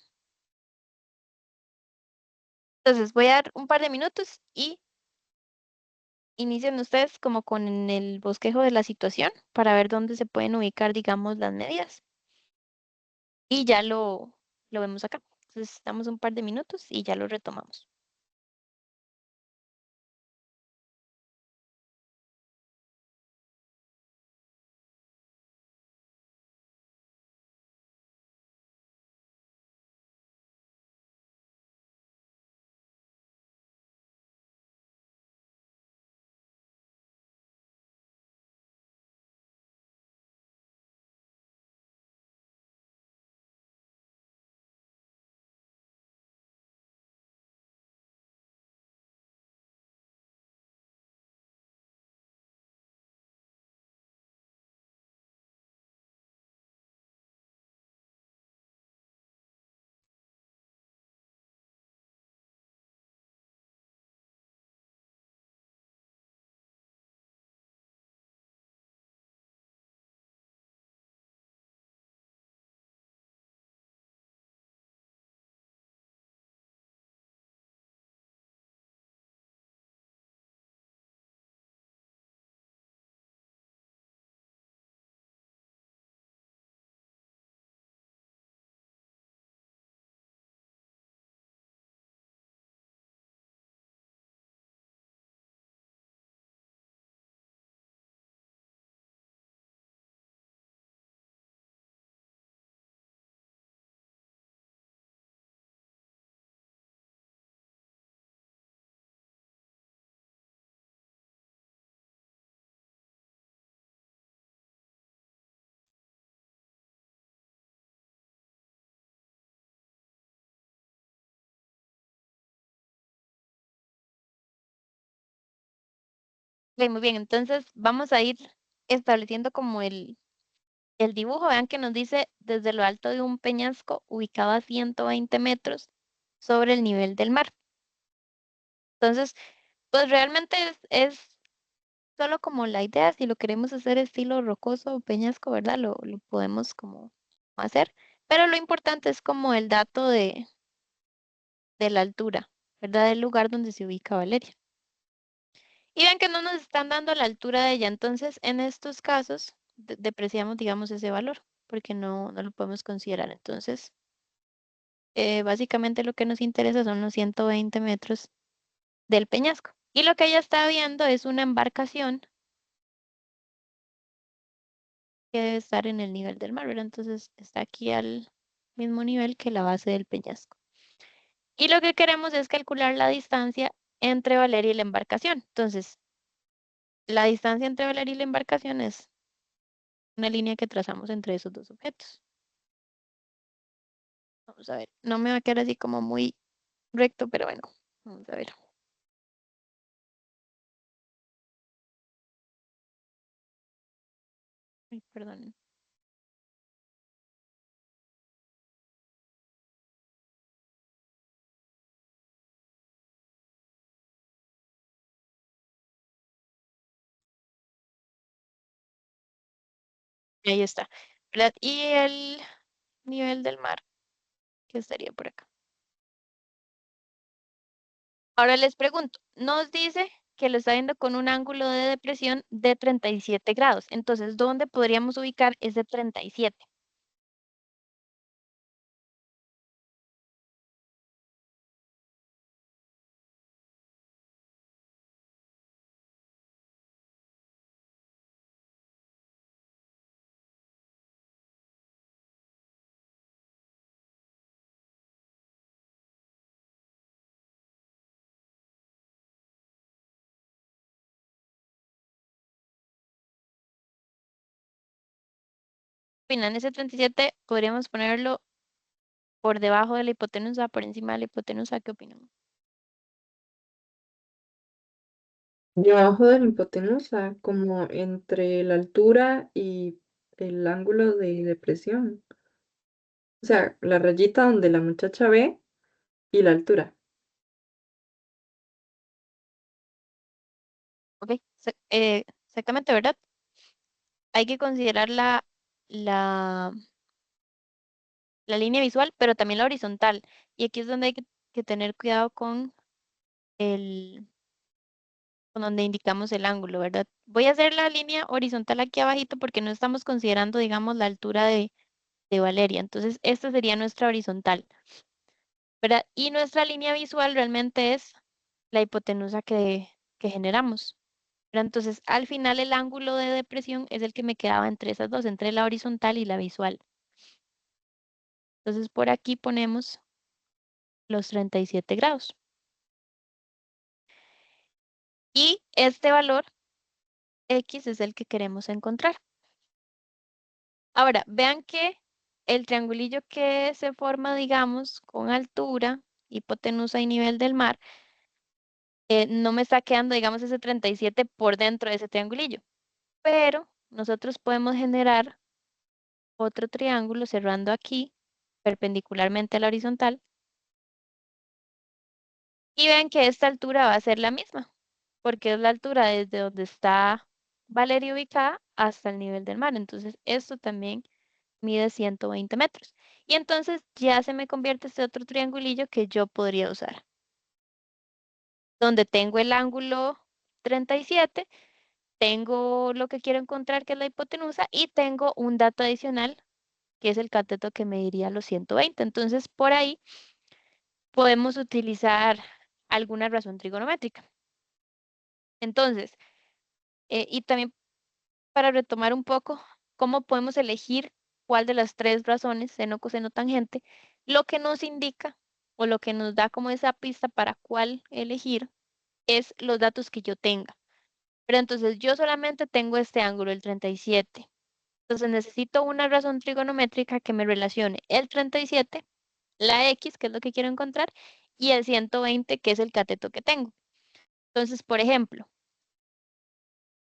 Entonces voy a dar un par de minutos y inician ustedes como con el bosquejo de la situación para ver dónde se pueden ubicar, digamos, las medidas. Y ya lo vemos acá. Entonces, damos un par de minutos y ya lo retomamos. Ok, muy bien, entonces vamos a ir estableciendo como el dibujo. Vean que nos dice desde lo alto de un peñasco ubicado a 120 metros sobre el nivel del mar. Entonces, pues realmente es solo como la idea, si lo queremos hacer estilo rocoso o peñasco, ¿verdad? Lo podemos como hacer, pero lo importante es como el dato de la altura, ¿verdad? Del lugar donde se ubica Valeria. Y ven que no nos están dando la altura de ella, entonces en estos casos depreciamos, digamos, ese valor, porque no lo podemos considerar. Entonces, básicamente lo que nos interesa son los 120 metros del peñasco. Y lo que ella está viendo es una embarcación que debe estar en el nivel del mar, ¿verdad? Entonces está aquí al mismo nivel que la base del peñasco. Y lo que queremos es calcular la distancia entre Valeria y la embarcación. Entonces, la distancia entre Valeria y la embarcación es una línea que trazamos entre esos dos objetos. Vamos a ver, no me va a quedar así como muy recto, pero bueno, vamos a ver. Ay, perdonen. Ahí está, ¿verdad? Y el nivel del mar, que estaría por acá. Ahora les pregunto, nos dice que lo está viendo con un ángulo de depresión de 37 grados. Entonces, ¿dónde podríamos ubicar ese 37? Opinan, ese 37 podríamos ponerlo por debajo de la hipotenusa, por encima de la hipotenusa. ¿Qué opinan? Debajo de la hipotenusa, como entre la altura y el ángulo de depresión. O sea, la rayita donde la muchacha ve y la altura. Ok, exactamente, ¿verdad? Hay que considerar la, la línea visual, pero también la horizontal. Y aquí es donde hay que tener cuidado con donde indicamos el ángulo, ¿verdad? Voy a hacer la línea horizontal aquí abajito porque no estamos considerando, digamos, la altura de Valeria. Entonces, esta sería nuestra horizontal, ¿verdad? Y nuestra línea visual realmente es la hipotenusa que generamos, ¿verdad? Entonces, al final el ángulo de depresión es el que me quedaba entre esas dos, entre la horizontal y la visual. Entonces, por aquí ponemos los 37 grados. Y este valor X es el que queremos encontrar. Ahora, vean que el triangulillo que se forma, digamos, con altura, hipotenusa y nivel del mar, no me está quedando, digamos, ese 37 por dentro de ese triangulillo. Pero nosotros podemos generar otro triángulo cerrando aquí, perpendicularmente a la horizontal, y vean que esta altura va a ser la misma, porque es la altura desde donde está Valeria ubicada hasta el nivel del mar. Entonces, esto también mide 120 metros. Y entonces ya se me convierte este otro triangulillo que yo podría usar, donde tengo el ángulo 37, tengo lo que quiero encontrar, que es la hipotenusa, y tengo un dato adicional, que es el cateto que mediría los 120. Entonces, por ahí podemos utilizar alguna razón trigonométrica. Entonces, y también para retomar un poco, ¿cómo podemos elegir cuál de las tres razones, seno, coseno, tangente, lo que nos indica o lo que nos da como esa pista para cuál elegir es los datos que yo tenga? Pero entonces yo solamente tengo este ángulo, el 37. Entonces necesito una razón trigonométrica que me relacione el 37, la X, que es lo que quiero encontrar, y el 120, que es el cateto que tengo. Entonces, por ejemplo,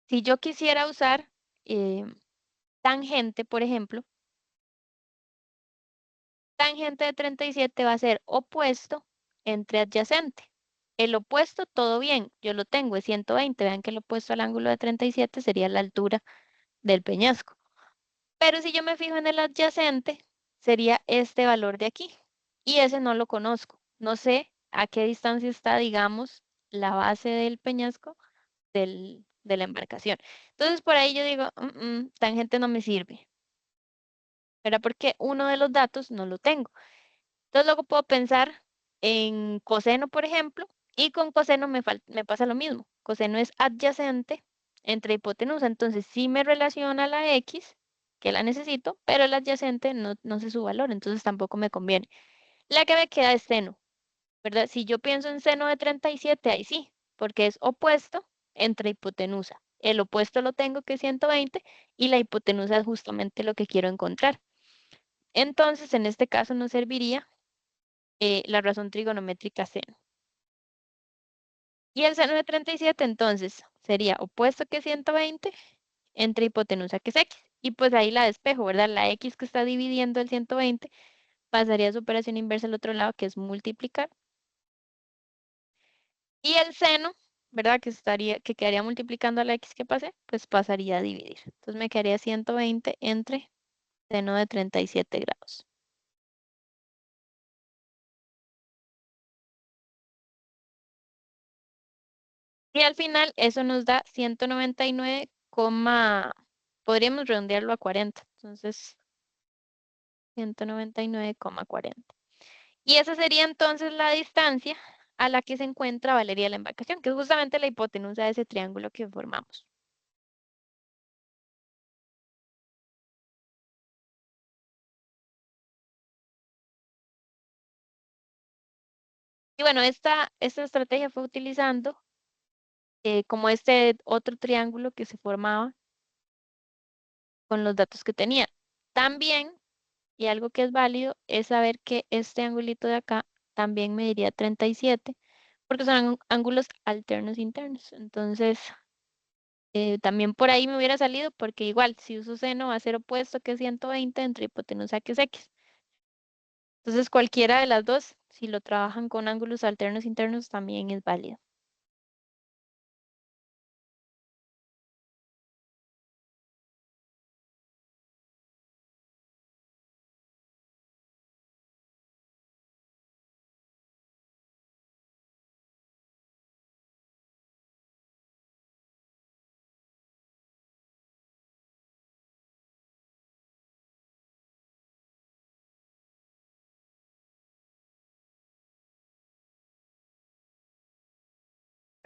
Si yo quisiera usar tangente, por ejemplo, tangente de 37 va a ser opuesto entre adyacente. El opuesto, todo bien, yo lo tengo, es 120. Vean que el opuesto al ángulo de 37 sería la altura del peñasco. Pero si yo me fijo en el adyacente, sería este valor de aquí. Y ese no lo conozco. No sé a qué distancia está, digamos, la base del peñasco de la embarcación. Entonces, por ahí yo digo, tangente no me sirve. ¿Verdad? Porque uno de los datos no lo tengo. Entonces, luego puedo pensar en coseno, por ejemplo, y con coseno me pasa lo mismo. Coseno es adyacente entre hipotenusa. Entonces, sí me relaciona la X, que la necesito, pero el adyacente no sé su valor, entonces tampoco me conviene. La que me queda es seno, ¿verdad? Si yo pienso en seno de 37, ahí sí, porque es opuesto entre hipotenusa. El opuesto lo tengo que es 120 y la hipotenusa es justamente lo que quiero encontrar. Entonces, en este caso nos serviría la razón trigonométrica seno. Y el seno de 37, entonces, sería opuesto que 120 entre hipotenusa que es X. Y pues ahí la despejo, ¿verdad? La X que está dividiendo el 120 pasaría a su operación inversa al otro lado, que es multiplicar. Y el seno, ¿verdad? Que quedaría multiplicando a la X que pasé, pues pasaría a dividir. Entonces me quedaría 120 entre seno de 37 grados. Y al final eso nos da 199, podríamos redondearlo a 40. Entonces, 199,40. Y esa sería entonces la distancia a la que se encuentra Valeria de la embarcación, que es justamente la hipotenusa de ese triángulo que formamos. Y bueno, esta estrategia fue utilizando como este otro triángulo que se formaba con los datos que tenía. También, y algo que es válido, es saber que este angulito de acá también mediría 37, porque son ángulos alternos internos. Entonces, también por ahí me hubiera salido, porque igual, si uso seno va a ser opuesto que 120 entre hipotenusa que es X. Entonces, cualquiera de las dos, si lo trabajan con ángulos alternos internos, también es válido.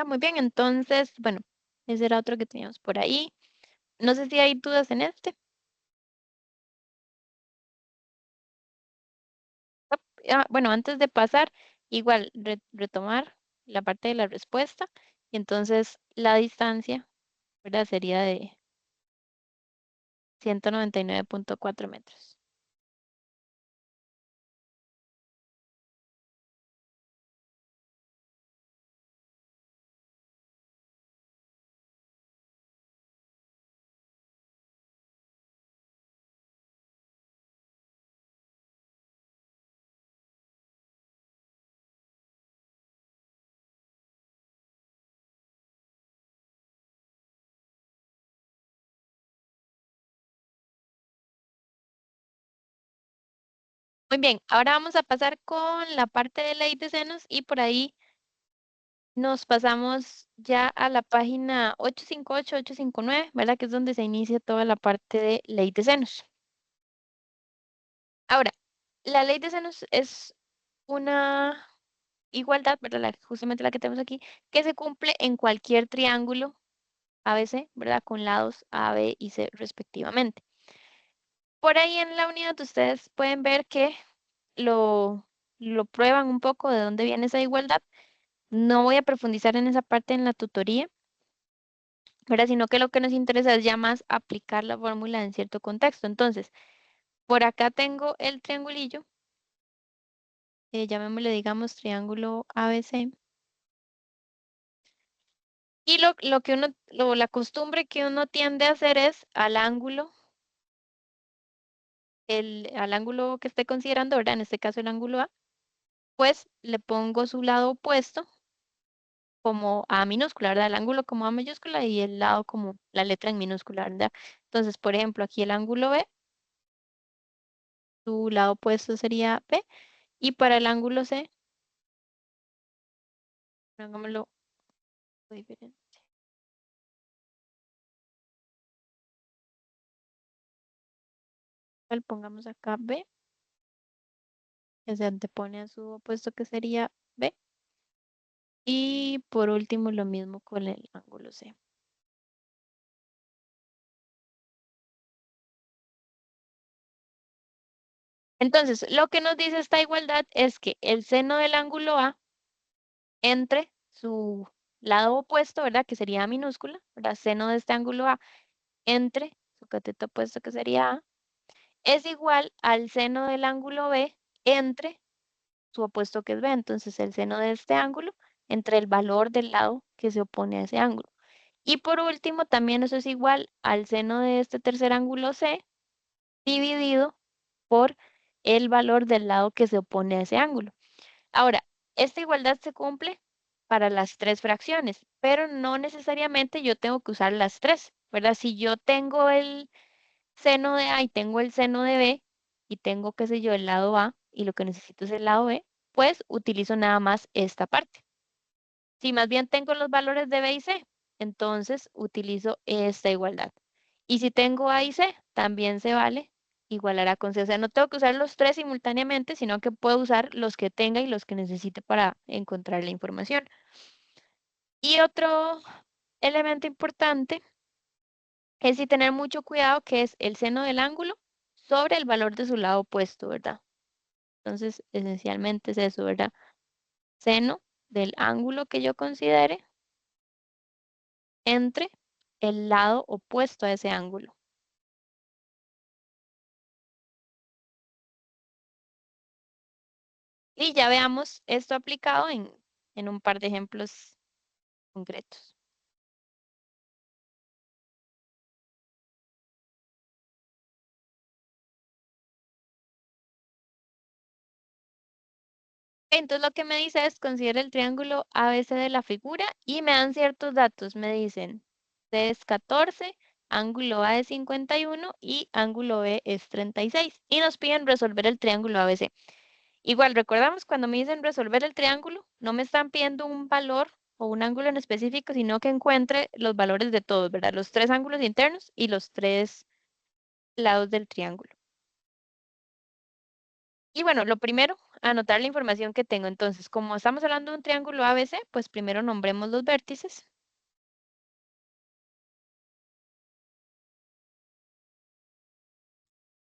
Muy bien, entonces, bueno, ese era otro que teníamos por ahí. No sé si hay dudas en este. Bueno, antes de pasar, igual retomar la parte de la respuesta. Y entonces la distancia, ¿verdad? Sería de 199,4 metros. Muy bien, ahora vamos a pasar con la parte de ley de senos y por ahí nos pasamos ya a la página 858, 859, ¿verdad? Que es donde se inicia toda la parte de ley de senos. Ahora, la ley de senos es una igualdad, ¿verdad? Justamente la que tenemos aquí, que se cumple en cualquier triángulo ABC, ¿verdad? Con lados A, B y C respectivamente. Por ahí en la unidad ustedes pueden ver que lo, lo prueban un poco de dónde viene esa igualdad. No voy a profundizar en esa parte en la tutoría, ¿verdad? Sino que lo que nos interesa es ya más aplicar la fórmula en cierto contexto. Entonces, por acá tengo el triangulillo, llamémosle, digamos, triángulo ABC. Y lo que uno, la costumbre que uno tiende a hacer es al ángulo, al ángulo que esté considerando, ¿verdad? En este caso el ángulo A, pues le pongo su lado opuesto como A minúscula, ¿verdad? El ángulo como A mayúscula y el lado como la letra en minúscula, ¿verdad? Entonces, por ejemplo, aquí el ángulo B, su lado opuesto sería B, y para el ángulo C, hagámoslo diferente. Pongamos acá B, que se antepone a su opuesto que sería B. Y por último, lo mismo con el ángulo C. Entonces, lo que nos dice esta igualdad es que el seno del ángulo A entre su lado opuesto, ¿verdad? Que sería A minúscula, ¿verdad? Seno de este ángulo A entre su cateto opuesto que sería A, es igual al seno del ángulo B entre su opuesto que es B. Entonces, el seno de este ángulo entre el valor del lado que se opone a ese ángulo. Y por último, también eso es igual al seno de este tercer ángulo C dividido por el valor del lado que se opone a ese ángulo. Ahora, esta igualdad se cumple para las tres fracciones, pero no necesariamente yo tengo que usar las tres, ¿verdad? Si yo tengo el seno de A y tengo el seno de B y tengo, qué sé yo, el lado A y lo que necesito es el lado B, pues utilizo nada más esta parte. Si más bien tengo los valores de B y C, entonces utilizo esta igualdad. Y si tengo A y C, también se vale igualar a con C. O sea, no tengo que usar los tres simultáneamente, sino que puedo usar los que tenga y los que necesite para encontrar la información. Y otro elemento importante es si tener mucho cuidado, que es el seno del ángulo sobre el valor de su lado opuesto, ¿verdad? Entonces, esencialmente es eso, ¿verdad? Seno del ángulo que yo considere entre el lado opuesto a ese ángulo. Y ya veamos esto aplicado en un par de ejemplos concretos. Entonces lo que me dice es considera el triángulo ABC de la figura y me dan ciertos datos. Me dicen C es 14, ángulo A es 51 y ángulo B es 36. Y nos piden resolver el triángulo ABC. Igual, recordamos cuando me dicen resolver el triángulo, no me están pidiendo un valor o un ángulo en específico, sino que encuentre los valores de todos, ¿verdad? Los tres ángulos internos y los tres lados del triángulo. Y bueno, lo primero, anotar la información que tengo. Entonces, como estamos hablando de un triángulo ABC, pues primero nombremos los vértices.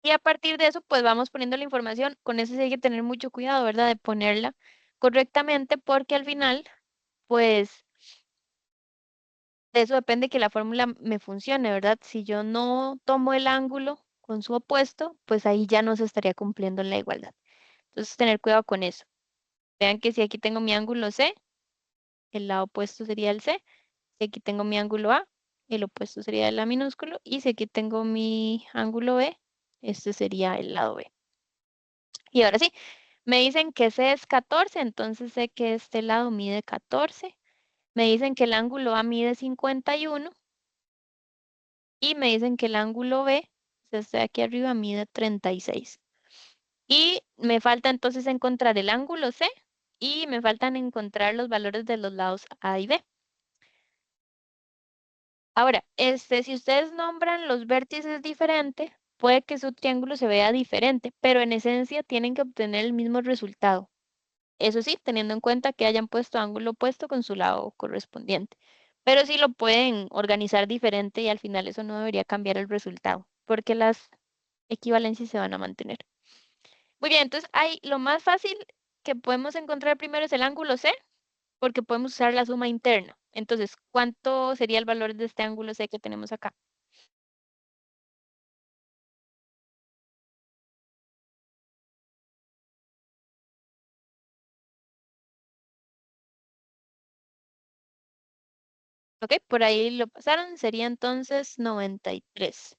Y a partir de eso, pues vamos poniendo la información. Con eso sí hay que tener mucho cuidado, ¿verdad? De ponerla correctamente, porque al final, pues de eso depende que la fórmula me funcione, ¿verdad? Si yo no tomo el ángulo con su opuesto, pues ahí ya no se estaría cumpliendo en la igualdad. Entonces, tener cuidado con eso. Vean que si aquí tengo mi ángulo C, el lado opuesto sería el C. Si aquí tengo mi ángulo A, el opuesto sería el A minúsculo. Y si aquí tengo mi ángulo B, este sería el lado B. Y ahora sí, me dicen que C es 14, entonces sé que este lado mide 14. Me dicen que el ángulo A mide 51 y me dicen que el ángulo B, este de aquí arriba, mide 36. Y me falta entonces encontrar el ángulo C y me faltan encontrar los valores de los lados A y B. Ahora, si ustedes nombran los vértices diferente, puede que su triángulo se vea diferente, pero en esencia tienen que obtener el mismo resultado. Eso sí, teniendo en cuenta que hayan puesto ángulo opuesto con su lado correspondiente. Pero sí lo pueden organizar diferente y al final eso no debería cambiar el resultado, porque las equivalencias se van a mantener. Muy bien, entonces lo más fácil que podemos encontrar primero es el ángulo C, porque podemos usar la suma interna. Entonces, ¿cuánto sería el valor de este ángulo C que tenemos acá? Ok, por ahí lo pasaron, sería entonces 93.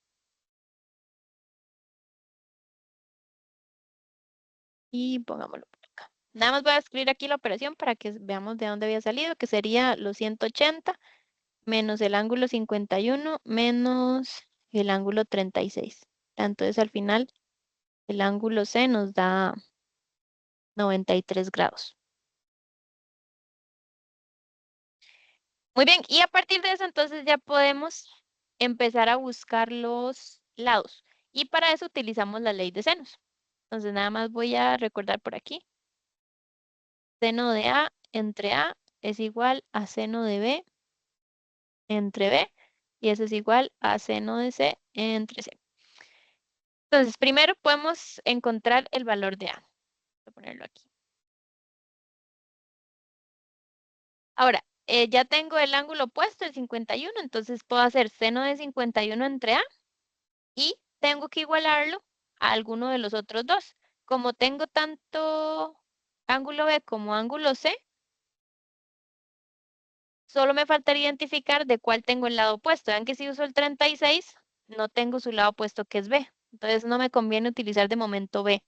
Y pongámoslo por acá. Nada más voy a escribir aquí la operación para que veamos de dónde había salido, que sería los 180 menos el ángulo 51 menos el ángulo 36. Entonces al final el ángulo C nos da 93 grados. Muy bien, y a partir de eso entonces ya podemos empezar a buscar los lados. Y para eso utilizamos la ley de senos. Entonces nada más voy a recordar por aquí. Seno de A entre A es igual a seno de B entre B. Y eso es igual a seno de C entre C. Entonces primero podemos encontrar el valor de A. Voy a ponerlo aquí. Ahora, ya tengo el ángulo opuesto, el 51, entonces puedo hacer seno de 51 entre A y tengo que igualarlo a alguno de los otros dos. Como tengo tanto ángulo B como ángulo C, solo me faltaría identificar de cuál tengo el lado opuesto. Vean que si uso el 36, no tengo su lado opuesto que es B. Entonces no me conviene utilizar de momento B.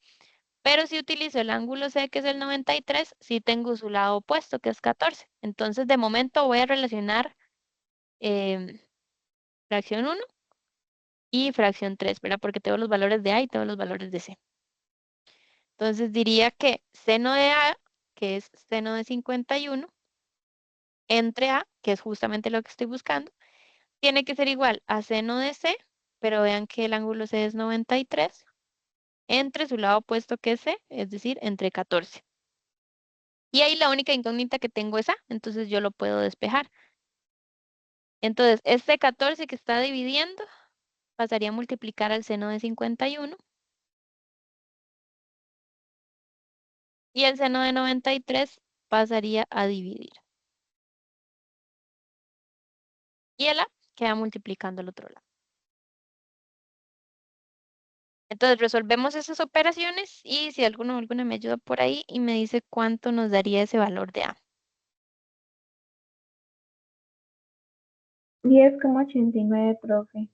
Pero si utilizo el ángulo C, que es el 93, sí tengo su lado opuesto, que es 14. Entonces de momento voy a relacionar em, fracción 1 y fracción 3, ¿verdad? Porque tengo los valores de A y tengo los valores de C. Entonces diría que seno de A, que es seno de 51, entre A, que es justamente lo que estoy buscando, tiene que ser igual a seno de C, pero vean que el ángulo C es 93, entre su lado opuesto que es C, es decir, entre 14. Y ahí la única incógnita que tengo es A, entonces yo lo puedo despejar. Entonces, este 14 que está dividiendo pasaría a multiplicar al seno de 51 y el seno de 93 pasaría a dividir. Y el A queda multiplicando al otro lado. Entonces resolvemos esas operaciones y si alguna me ayuda por ahí y me dice cuánto nos daría ese valor de A. 10,89, profe.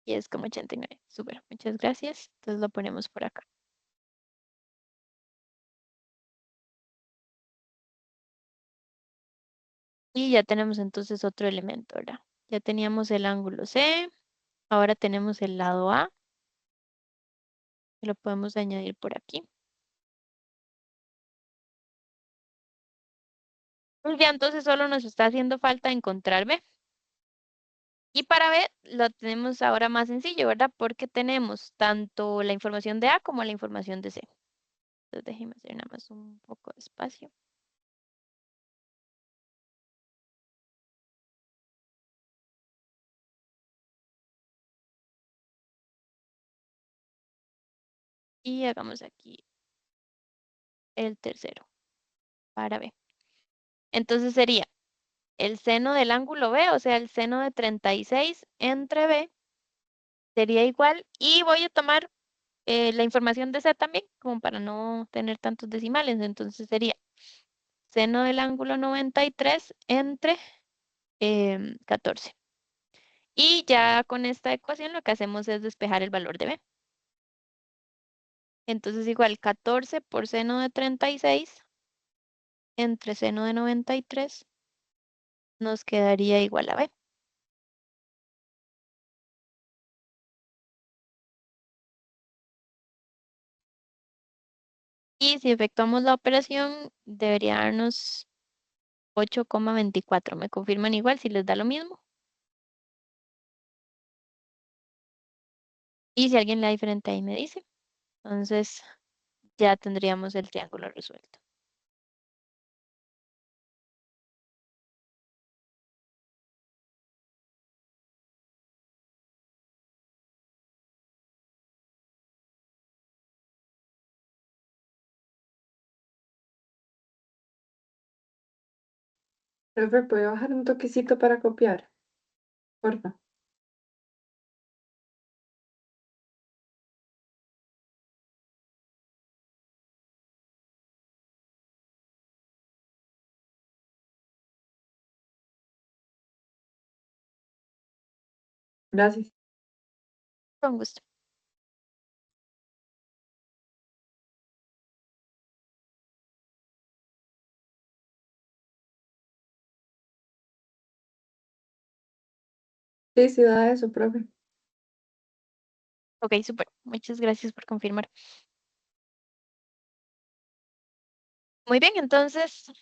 Y es como 89. Súper, muchas gracias. Entonces lo ponemos por acá. Y ya tenemos entonces otro elemento, ¿verdad? Ya teníamos el ángulo C, ahora tenemos el lado A, que lo podemos añadir por aquí. Pues ya entonces solo nos está haciendo falta encontrar B. Y para B lo tenemos ahora más sencillo, ¿verdad? Porque tenemos tanto la información de A como la información de C. Entonces déjenme hacer nada más un poco de espacio. Y hagamos aquí el tercero para B. Entonces sería el seno del ángulo B, o sea, el seno de 36 entre B, sería igual. Y voy a tomar la información de C también, como para no tener tantos decimales. Entonces sería seno del ángulo 93 entre 14. Y ya con esta ecuación lo que hacemos es despejar el valor de B. Entonces igual 14 por seno de 36 entre seno de 93 nos quedaría igual a B. Y si efectuamos la operación, debería darnos 8,24. ¿Me confirman igual si les da lo mismo? Y si alguien le da diferente ahí me dice. Entonces ya tendríamos el triángulo resuelto. Profe, ¿puede bajar un toquecito para copiar? Porfa. Gracias. Con gusto. Sí, sí, da eso, profe. Ok, súper. Muchas gracias por confirmar. Muy bien, entonces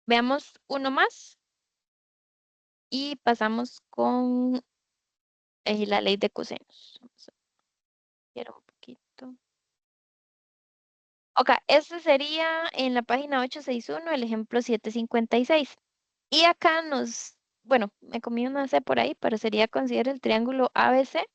veamos uno más y pasamos con la ley de cosenos. Vamos a ver un poquito. Ok, este sería en la página 861 el ejemplo 756. Y acá bueno, me comí una C por ahí, pero sería considera el triángulo ABC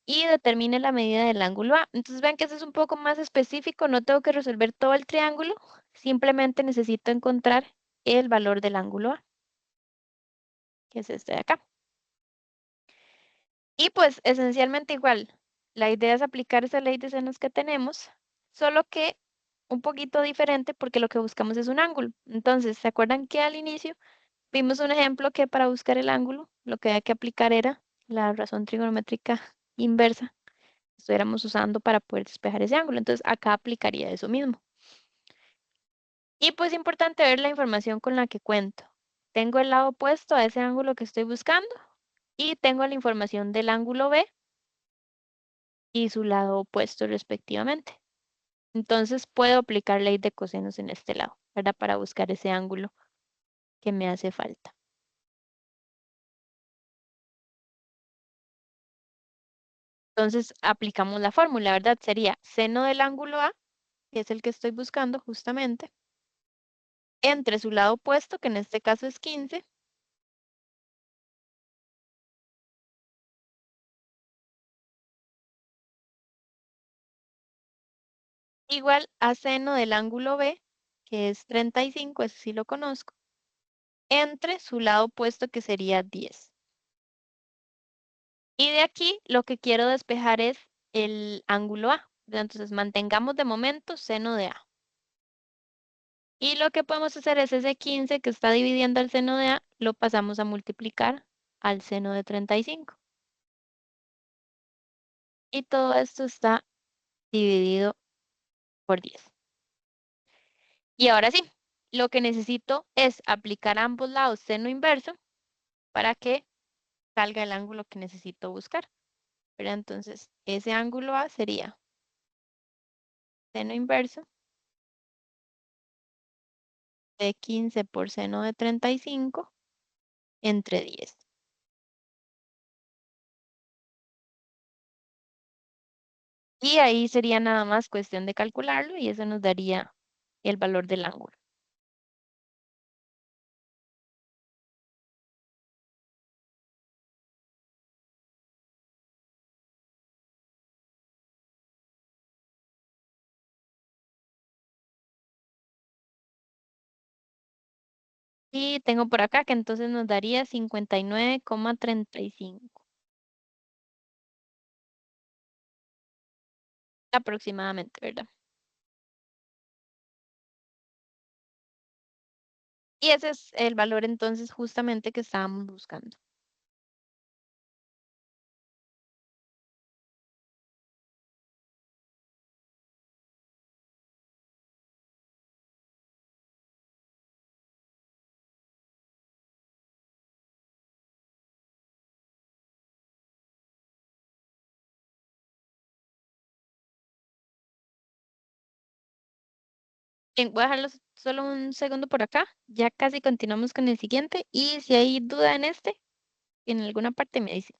y determine la medida del ángulo A. Entonces vean que este es un poco más específico, no tengo que resolver todo el triángulo, simplemente necesito encontrar el valor del ángulo A, que es este de acá. Y pues esencialmente igual, la idea es aplicar esa ley de senos que tenemos, solo que un poquito diferente porque lo que buscamos es un ángulo. Entonces, ¿se acuerdan que al inicio vimos un ejemplo que para buscar el ángulo lo que había que aplicar era la razón trigonométrica inversa que estuviéramos usando para poder despejar ese ángulo? Entonces, acá aplicaría eso mismo. Y pues es importante ver la información con la que cuento. Tengo el lado opuesto a ese ángulo que estoy buscando y tengo la información del ángulo B y su lado opuesto respectivamente. Entonces puedo aplicar ley de cosenos en este lado, ¿verdad? Para buscar ese ángulo que me hace falta. Entonces aplicamos la fórmula, ¿verdad? Sería seno del ángulo A, que es el que estoy buscando justamente, entre su lado opuesto, que en este caso es 15, igual a seno del ángulo B, que es 35, ese sí lo conozco, entre su lado opuesto, que sería 10. Y de aquí lo que quiero despejar es el ángulo A, ¿verdad? Entonces mantengamos de momento seno de A. Y lo que podemos hacer es ese 15 que está dividiendo el seno de A, lo pasamos a multiplicar al seno de 35. Y todo esto está dividido por 10. Y ahora sí, lo que necesito es aplicar a ambos lados seno inverso para que salga el ángulo que necesito buscar. Pero entonces, ese ángulo A sería seno inverso de 15 por seno de 35 entre 10. Y ahí sería nada más cuestión de calcularlo y eso nos daría el valor del ángulo. Y tengo por acá que entonces nos daría 59,35 aproximadamente, ¿verdad? Y ese es el valor entonces justamente que estábamos buscando. Bien, voy a dejarlo solo un segundo por acá. Ya casi continuamos con el siguiente. Y si hay duda en este, en alguna parte me dice.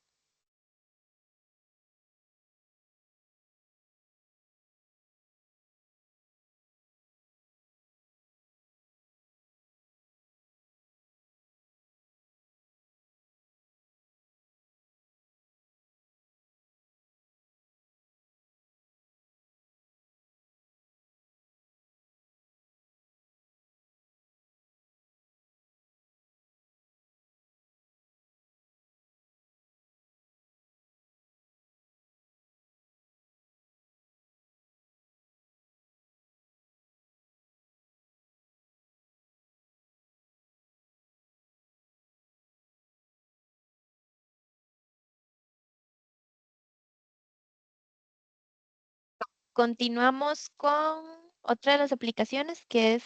Continuamos con otra de las aplicaciones que es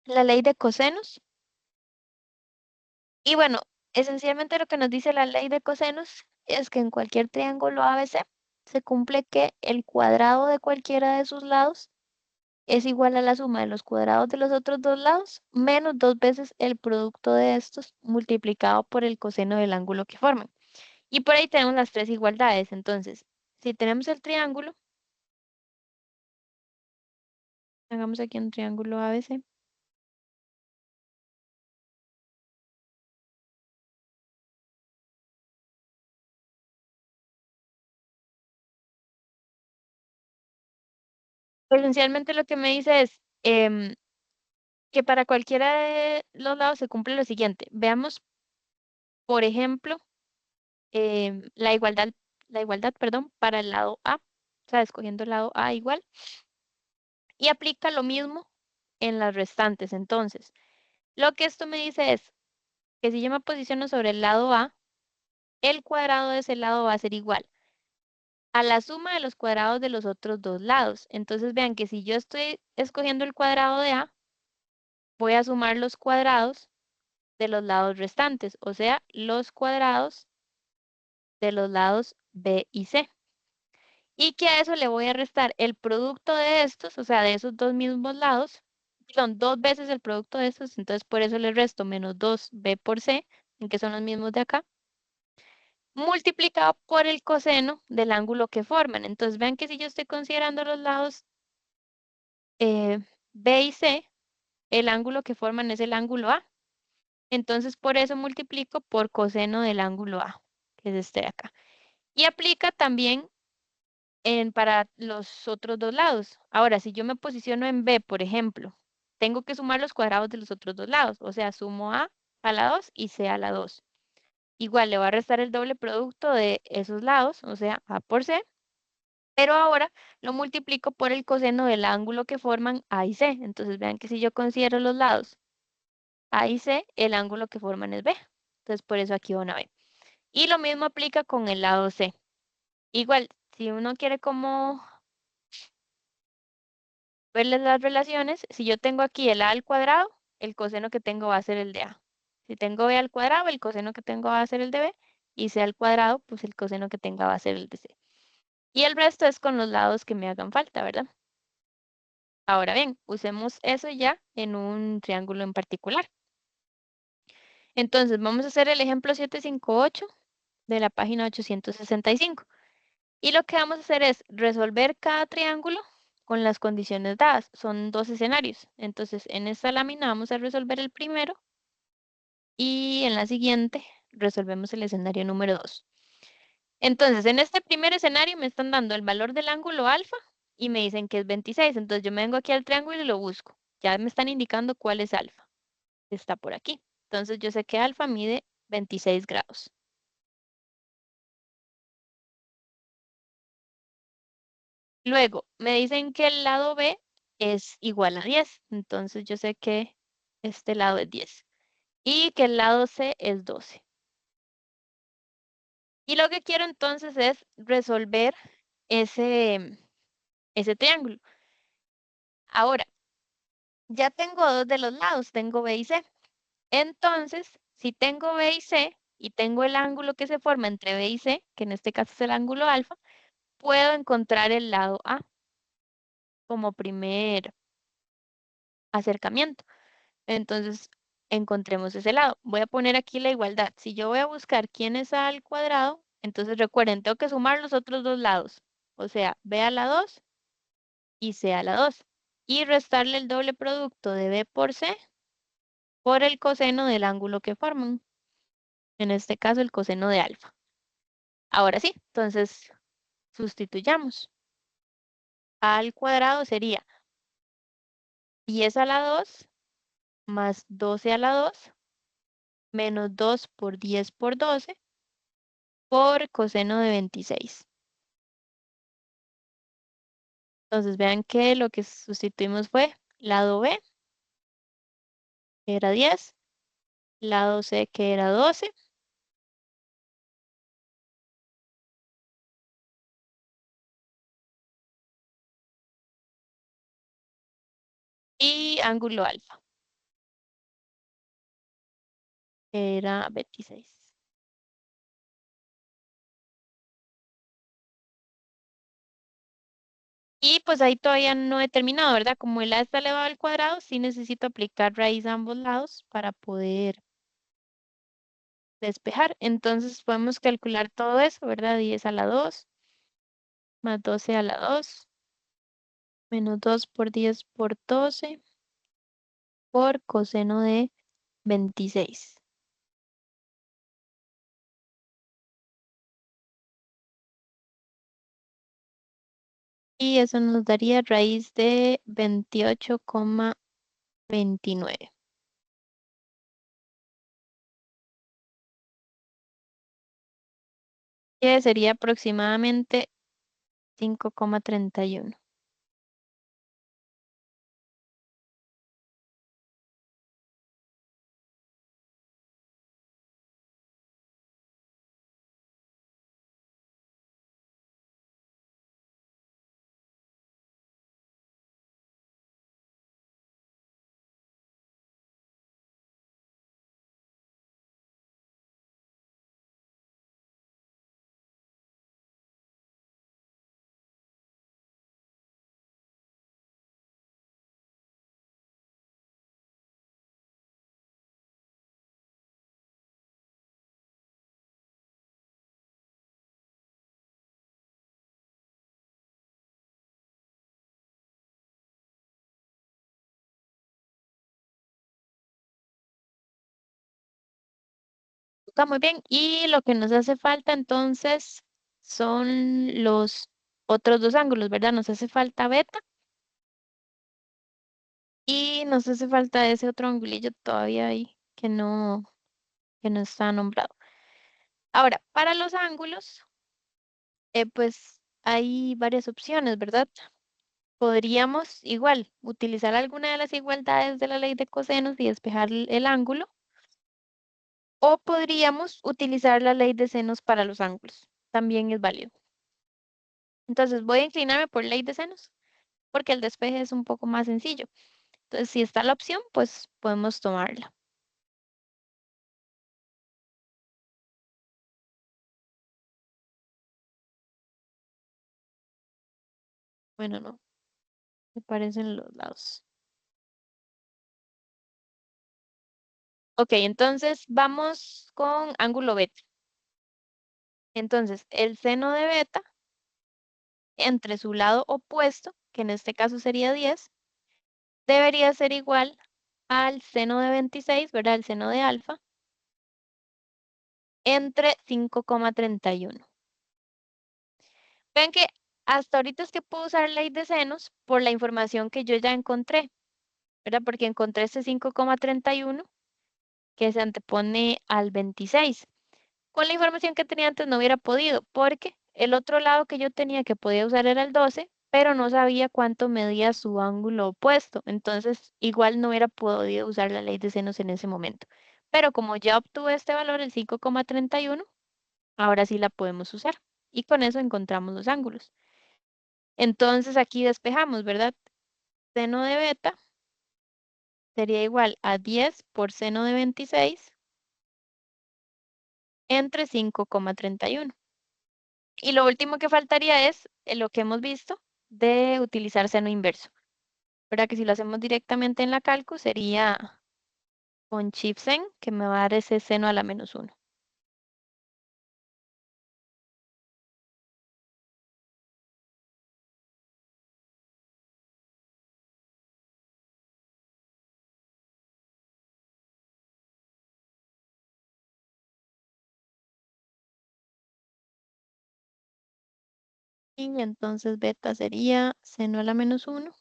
la ley de cosenos. Y bueno, esencialmente lo que nos dice la ley de cosenos es que en cualquier triángulo ABC se cumple que el cuadrado de cualquiera de sus lados es igual a la suma de los cuadrados de los otros dos lados menos 2 veces el producto de estos multiplicado por el coseno del ángulo que forman. Y por ahí tenemos las tres igualdades. Entonces, si tenemos el triángulo, hagamos aquí un triángulo ABC. Esencialmente lo que me dice es que para cualquiera de los lados se cumple lo siguiente. Veamos, por ejemplo, la igualdad, perdón, para el lado A. O sea, escogiendo el lado A igual. Y aplica lo mismo en las restantes. Entonces, lo que esto me dice es que si yo me posiciono sobre el lado A, el cuadrado de ese lado va a ser igual a la suma de los cuadrados de los otros dos lados. Entonces vean que si yo estoy escogiendo el cuadrado de A, voy a sumar los cuadrados de los lados restantes, o sea, los cuadrados de los lados B y C. Y que a eso le voy a restar el producto de estos, o sea, de esos dos mismos lados, son 2 veces el producto de estos, entonces por eso le resto menos 2B por C, en que son los mismos de acá, multiplicado por el coseno del ángulo que forman. Entonces vean que si yo estoy considerando los lados B y C, el ángulo que forman es el ángulo A. Entonces por eso multiplico por coseno del ángulo A, que es este de acá. Y aplica también para los otros dos lados. Ahora, si yo me posiciono en B, por ejemplo, tengo que sumar los cuadrados de los otros dos lados. O sea, sumo a la 2 y C a la 2. Igual le va a restar el doble producto de esos lados, o sea, A por C. Pero ahora lo multiplico por el coseno del ángulo que forman A y C. Entonces vean que si yo considero los lados A y C, el ángulo que forman es B. Entonces por eso aquí van a B. Y lo mismo aplica con el lado C. Igual, si uno quiere como verles las relaciones, si yo tengo aquí el A al cuadrado, el coseno que tengo va a ser el de A. Si tengo B al cuadrado, el coseno que tengo va a ser el de B. Y C al cuadrado, pues el coseno que tenga va a ser el de C. Y el resto es con los lados que me hagan falta, ¿verdad? Ahora bien, usemos eso ya en un triángulo en particular. Entonces, vamos a hacer el ejemplo 758 de la página 865. Y lo que vamos a hacer es resolver cada triángulo con las condiciones dadas. Son dos escenarios. Entonces, en esta lámina vamos a resolver el primero y en la siguiente resolvemos el escenario número 2. Entonces, en este primer escenario me están dando el valor del ángulo alfa y me dicen que es 26. Entonces, yo me vengo aquí al triángulo y lo busco. Ya me están indicando cuál es alfa. Está por aquí. Entonces, yo sé que alfa mide 26 grados. Luego, me dicen que el lado B es igual a 10. Entonces, yo sé que este lado es 10. Y que el lado C es 12. Y lo que quiero entonces es resolver ese triángulo. Ahora, ya tengo dos de los lados, tengo B y C. Entonces, si tengo B y C y tengo el ángulo que se forma entre B y C, que en este caso es el ángulo alfa, puedo encontrar el lado A como primer acercamiento. Entonces, encontremos ese lado. Voy a poner aquí la igualdad. Si yo voy a buscar quién es A al cuadrado, entonces recuerden, tengo que sumar los otros dos lados. O sea, B a la 2 y C a la 2. Y restarle el doble producto de B por C por el coseno del ángulo que forman. En este caso, el coseno de alfa. Ahora sí, entonces sustituyamos. A al cuadrado sería 10 a la 2 más 12 a la 2 menos 2 por 10 por 12 por coseno de 26. Entonces vean que lo que sustituimos fue lado B, que era 10, lado C, que era 12, y ángulo alfa, que era 26. Y pues ahí todavía no he terminado, ¿verdad? Como el A está elevado al cuadrado, sí necesito aplicar raíz a ambos lados para poder despejar. Entonces podemos calcular todo eso, ¿verdad? 10 a la 2 más 12 a la 2 menos 2 por 10 por 12 por coseno de 26. Y eso nos daría raíz de 28,29. Que sería aproximadamente 5,31. Está muy bien. Y lo que nos hace falta entonces son los otros dos ángulos, ¿verdad? Nos hace falta beta y nos hace falta ese otro angulillo todavía ahí que no está nombrado. Ahora, para los ángulos, pues hay varias opciones, ¿verdad? Podríamos igual utilizar alguna de las igualdades de la ley de cosenos y despejar el ángulo, o podríamos utilizar la ley de senos para los ángulos. También es válido. Entonces voy a inclinarme por ley de senos porque el despeje es un poco más sencillo. Entonces, si está la opción, pues podemos tomarla. Bueno, no, me parecen los lados. Ok, entonces vamos con ángulo beta. Entonces, el seno de beta entre su lado opuesto, que en este caso sería 10, debería ser igual al seno de 26, ¿verdad? El seno de alfa, entre 5,31. Ven que hasta ahorita es que puedo usar ley de senos por la información que yo ya encontré, ¿verdad? Porque encontré este 5,31 que se antepone al 26. Con la información que tenía antes no hubiera podido, porque el otro lado que yo tenía que podía usar era el 12, pero no sabía cuánto medía su ángulo opuesto. Entonces, igual no hubiera podido usar la ley de senos en ese momento. Pero como ya obtuve este valor, el 5,31, ahora sí la podemos usar. Y con eso encontramos los ángulos. Entonces, aquí despejamos, ¿verdad? Seno de beta sería igual a 10 por seno de 26 entre 5,31. Y lo último que faltaría es lo que hemos visto de utilizar seno inverso. ¿Verdad? Que si lo hacemos directamente en la calcu sería con Chipsen, que me va a dar ese seno a la -1. Y entonces beta sería seno a la -1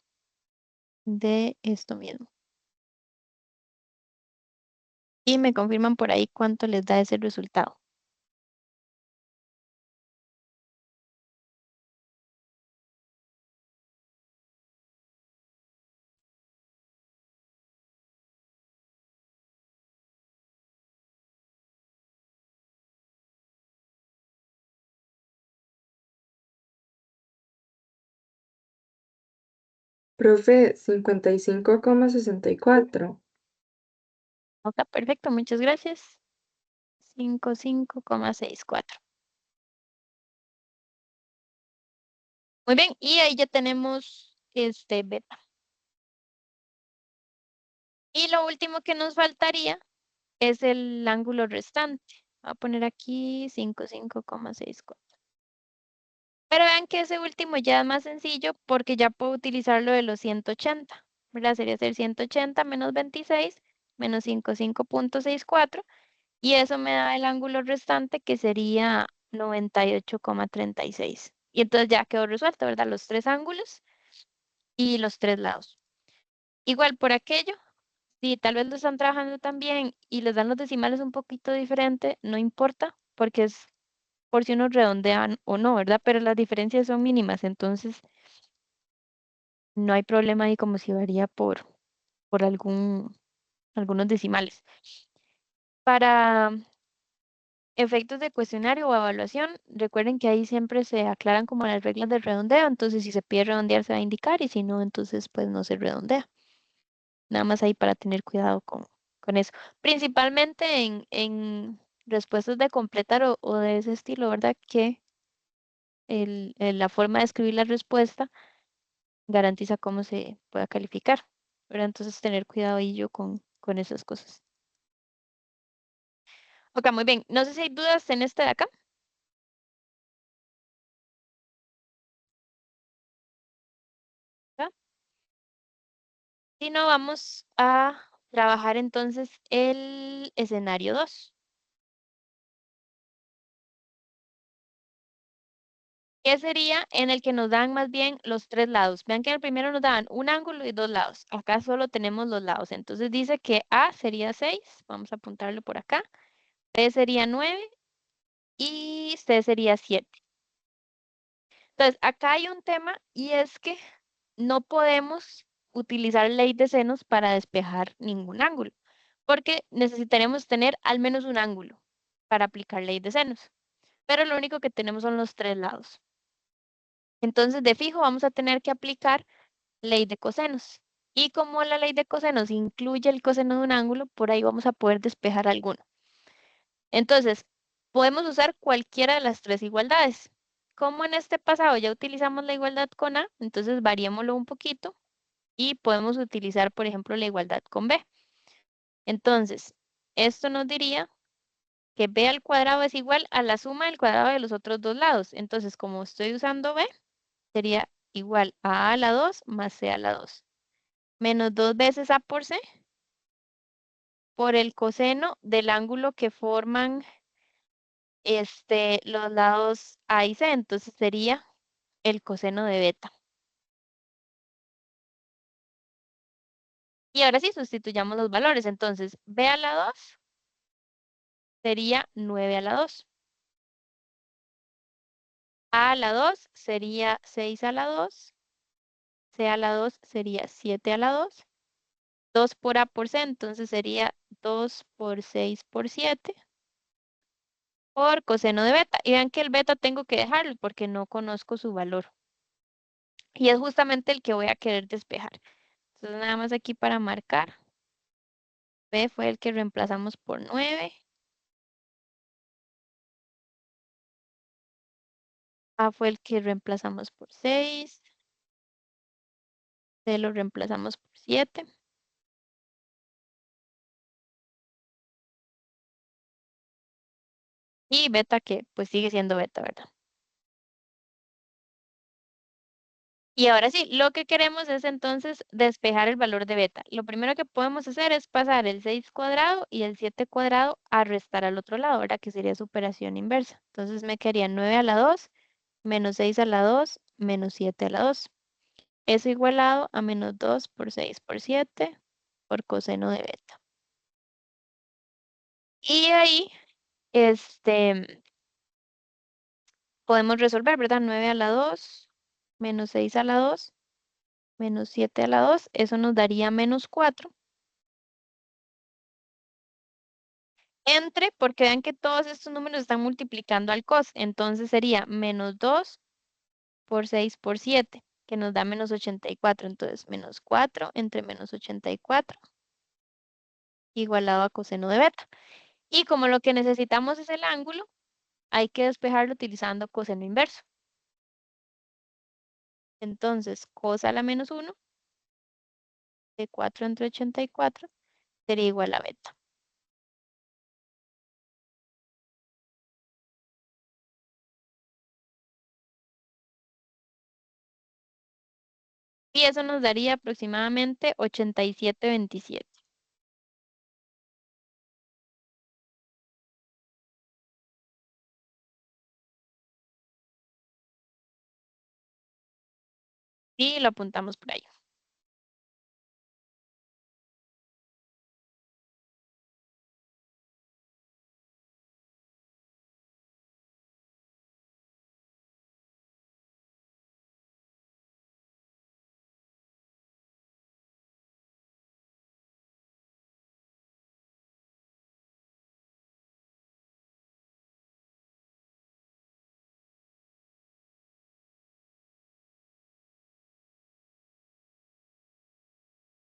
de esto mismo. Y me confirman por ahí cuánto les da ese resultado. Profe, 55,64. Ok, perfecto, muchas gracias. 55,64. Muy bien, y ahí ya tenemos este beta. Y lo último que nos faltaría es el ángulo restante. Voy a poner aquí 55,64. Pero vean que ese último ya es más sencillo porque ya puedo utilizar lo de los 180, ¿verdad? Sería ser 180 menos 26 menos 55,64 y eso me da el ángulo restante que sería 98,36. Y entonces ya quedó resuelto, ¿verdad? Los tres ángulos y los tres lados. Igual por aquello, si tal vez lo están trabajando también y les dan los decimales un poquito diferente, no importa porque es por si uno redondean o no, ¿verdad? Pero las diferencias son mínimas, entonces no hay problema ahí como si varía por algunos decimales. Para efectos de cuestionario o evaluación, recuerden que ahí siempre se aclaran como las reglas del redondeo, entonces si se pide redondear se va a indicar y si no, entonces pues no se redondea. Nada más ahí para tener cuidado con eso. Principalmente en respuestas de completar o de ese estilo, ¿verdad? Que la forma de escribir la respuesta garantiza cómo se pueda calificar. Pero entonces tener cuidado ahí yo con esas cosas. Ok, muy bien. No sé si hay dudas en este de acá. ¿Ya? Si no, vamos a trabajar entonces el escenario 2, que sería en el que nos dan más bien los tres lados. Vean que en el primero nos daban un ángulo y dos lados. Acá solo tenemos los lados. Entonces dice que A sería 6. Vamos a apuntarlo por acá. B sería 9 y C sería 7. Entonces, acá hay un tema y es que no podemos utilizar ley de senos para despejar ningún ángulo, porque necesitaremos tener al menos un ángulo para aplicar ley de senos, pero lo único que tenemos son los tres lados. Entonces, de fijo, vamos a tener que aplicar ley de cosenos. Y como la ley de cosenos incluye el coseno de un ángulo, por ahí vamos a poder despejar alguno. Entonces, podemos usar cualquiera de las tres igualdades. Como en este pasado ya utilizamos la igualdad con A, entonces variémoslo un poquito y podemos utilizar, por ejemplo, la igualdad con B. Entonces, esto nos diría que B al cuadrado es igual a la suma del cuadrado de los otros dos lados. Entonces, como estoy usando B, sería igual a la 2 más C a la 2. Menos 2 veces A por C por el coseno del ángulo que forman los lados A y C. Entonces, sería el coseno de beta. Y ahora sí, sustituyamos los valores. Entonces, B a la 2 sería 9 a la 2. A la 2 sería 6 a la 2. C a la 2 sería 7 a la 2. 2 por A por C, entonces sería 2 por 6 por 7 por coseno de beta. Y vean que el beta tengo que dejarlo porque no conozco su valor. Y es justamente el que voy a querer despejar. Entonces nada más aquí para marcar. B fue el que reemplazamos por 9. A fue el que reemplazamos por 6. C lo reemplazamos por 7. Y beta que pues sigue siendo beta, ¿verdad? Y ahora sí, lo que queremos es entonces despejar el valor de beta. Lo primero que podemos hacer es pasar el 6 cuadrado y el 7 cuadrado a restar al otro lado, ¿verdad? Que sería su operación inversa. Entonces me quedaría 9 a la 2 menos 6 a la 2 menos 7 a la 2. Eso igualado a menos 2 por 6 por 7 por coseno de beta. Y ahí, podemos resolver, ¿verdad? 9 a la 2 menos 6 a la 2 menos 7 a la 2. Eso nos daría menos 4. Entre, porque vean que todos estos números están multiplicando al cos, entonces sería menos 2 por 6 por 7. que nos da menos 84. Entonces, menos 4 entre menos 84 igualado a coseno de beta. Y como lo que necesitamos es el ángulo, hay que despejarlo utilizando coseno inverso. Entonces, cos a la menos 1 de 4 entre 84 sería igual a beta. Y eso nos daría aproximadamente 87,27. Y lo apuntamos por ahí.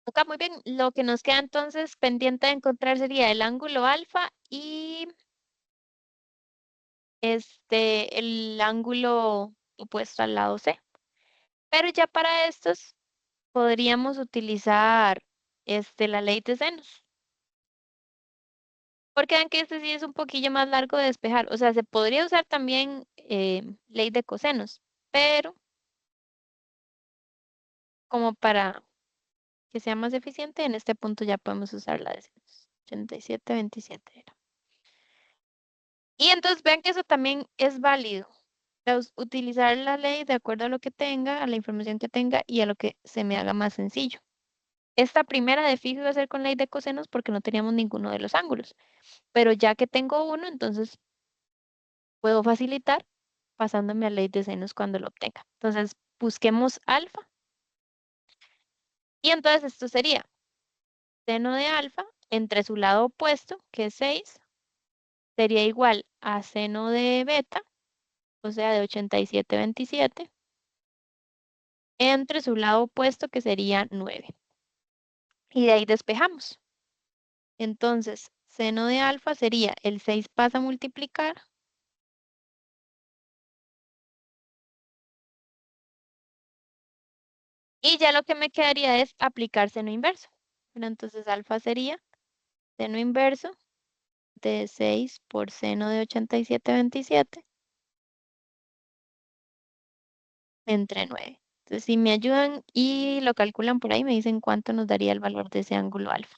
Ok, muy bien. Lo que nos queda entonces pendiente de encontrar sería el ángulo alfa y el ángulo opuesto al lado C. Pero ya para estos podríamos utilizar la ley de senos. Porque vean que este sí es un poquillo más largo de despejar. O sea, se podría usar también ley de cosenos, pero como para que sea más eficiente, en este punto ya podemos usar la de senos. 87,27 era. Y entonces vean que eso también es válido. Utilizar la ley de acuerdo a lo que tenga, a la información que tenga y a lo que se me haga más sencillo. Esta primera de fijo iba a ser con ley de cosenos porque no teníamos ninguno de los ángulos. Pero ya que tengo uno, entonces puedo facilitar pasándome a ley de senos cuando lo obtenga. Entonces busquemos alfa y entonces esto sería seno de alfa entre su lado opuesto, que es 6, sería igual a seno de beta, o sea, de 87,27, entre su lado opuesto, que sería 9. Y de ahí despejamos. Entonces, seno de alfa sería el 6 pasa a multiplicar. Y ya lo que me quedaría es aplicar seno inverso. Bueno, entonces, alfa sería seno inverso de 6 por seno de 87,27 entre 9. Entonces, si me ayudan y lo calculan por ahí, me dicen cuánto nos daría el valor de ese ángulo alfa.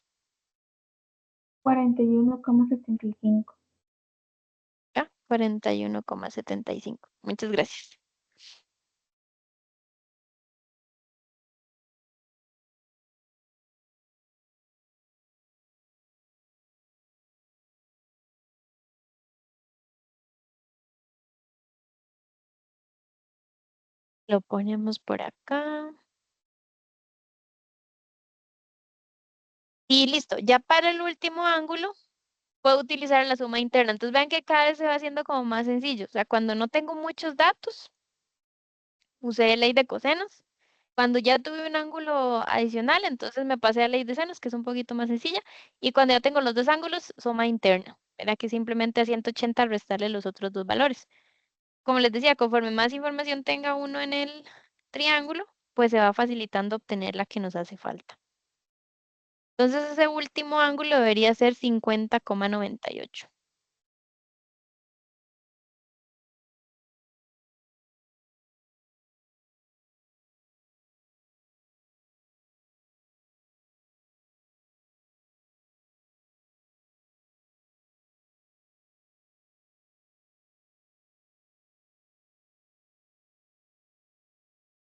41,75. ¿Ya? 41,75. Muchas gracias. Lo ponemos por acá. Y listo. Ya para el último ángulo, puedo utilizar la suma interna. Entonces vean que cada vez se va haciendo como más sencillo. O sea, cuando no tengo muchos datos, usé ley de cosenos. Cuando ya tuve un ángulo adicional, entonces me pasé a ley de senos, que es un poquito más sencilla. Y cuando ya tengo los dos ángulos, suma interna. Verá que simplemente a 180 restarle los otros dos valores. Como les decía, conforme más información tenga uno en el triángulo, pues se va facilitando obtener la que nos hace falta. Entonces ese último ángulo debería ser 50,98.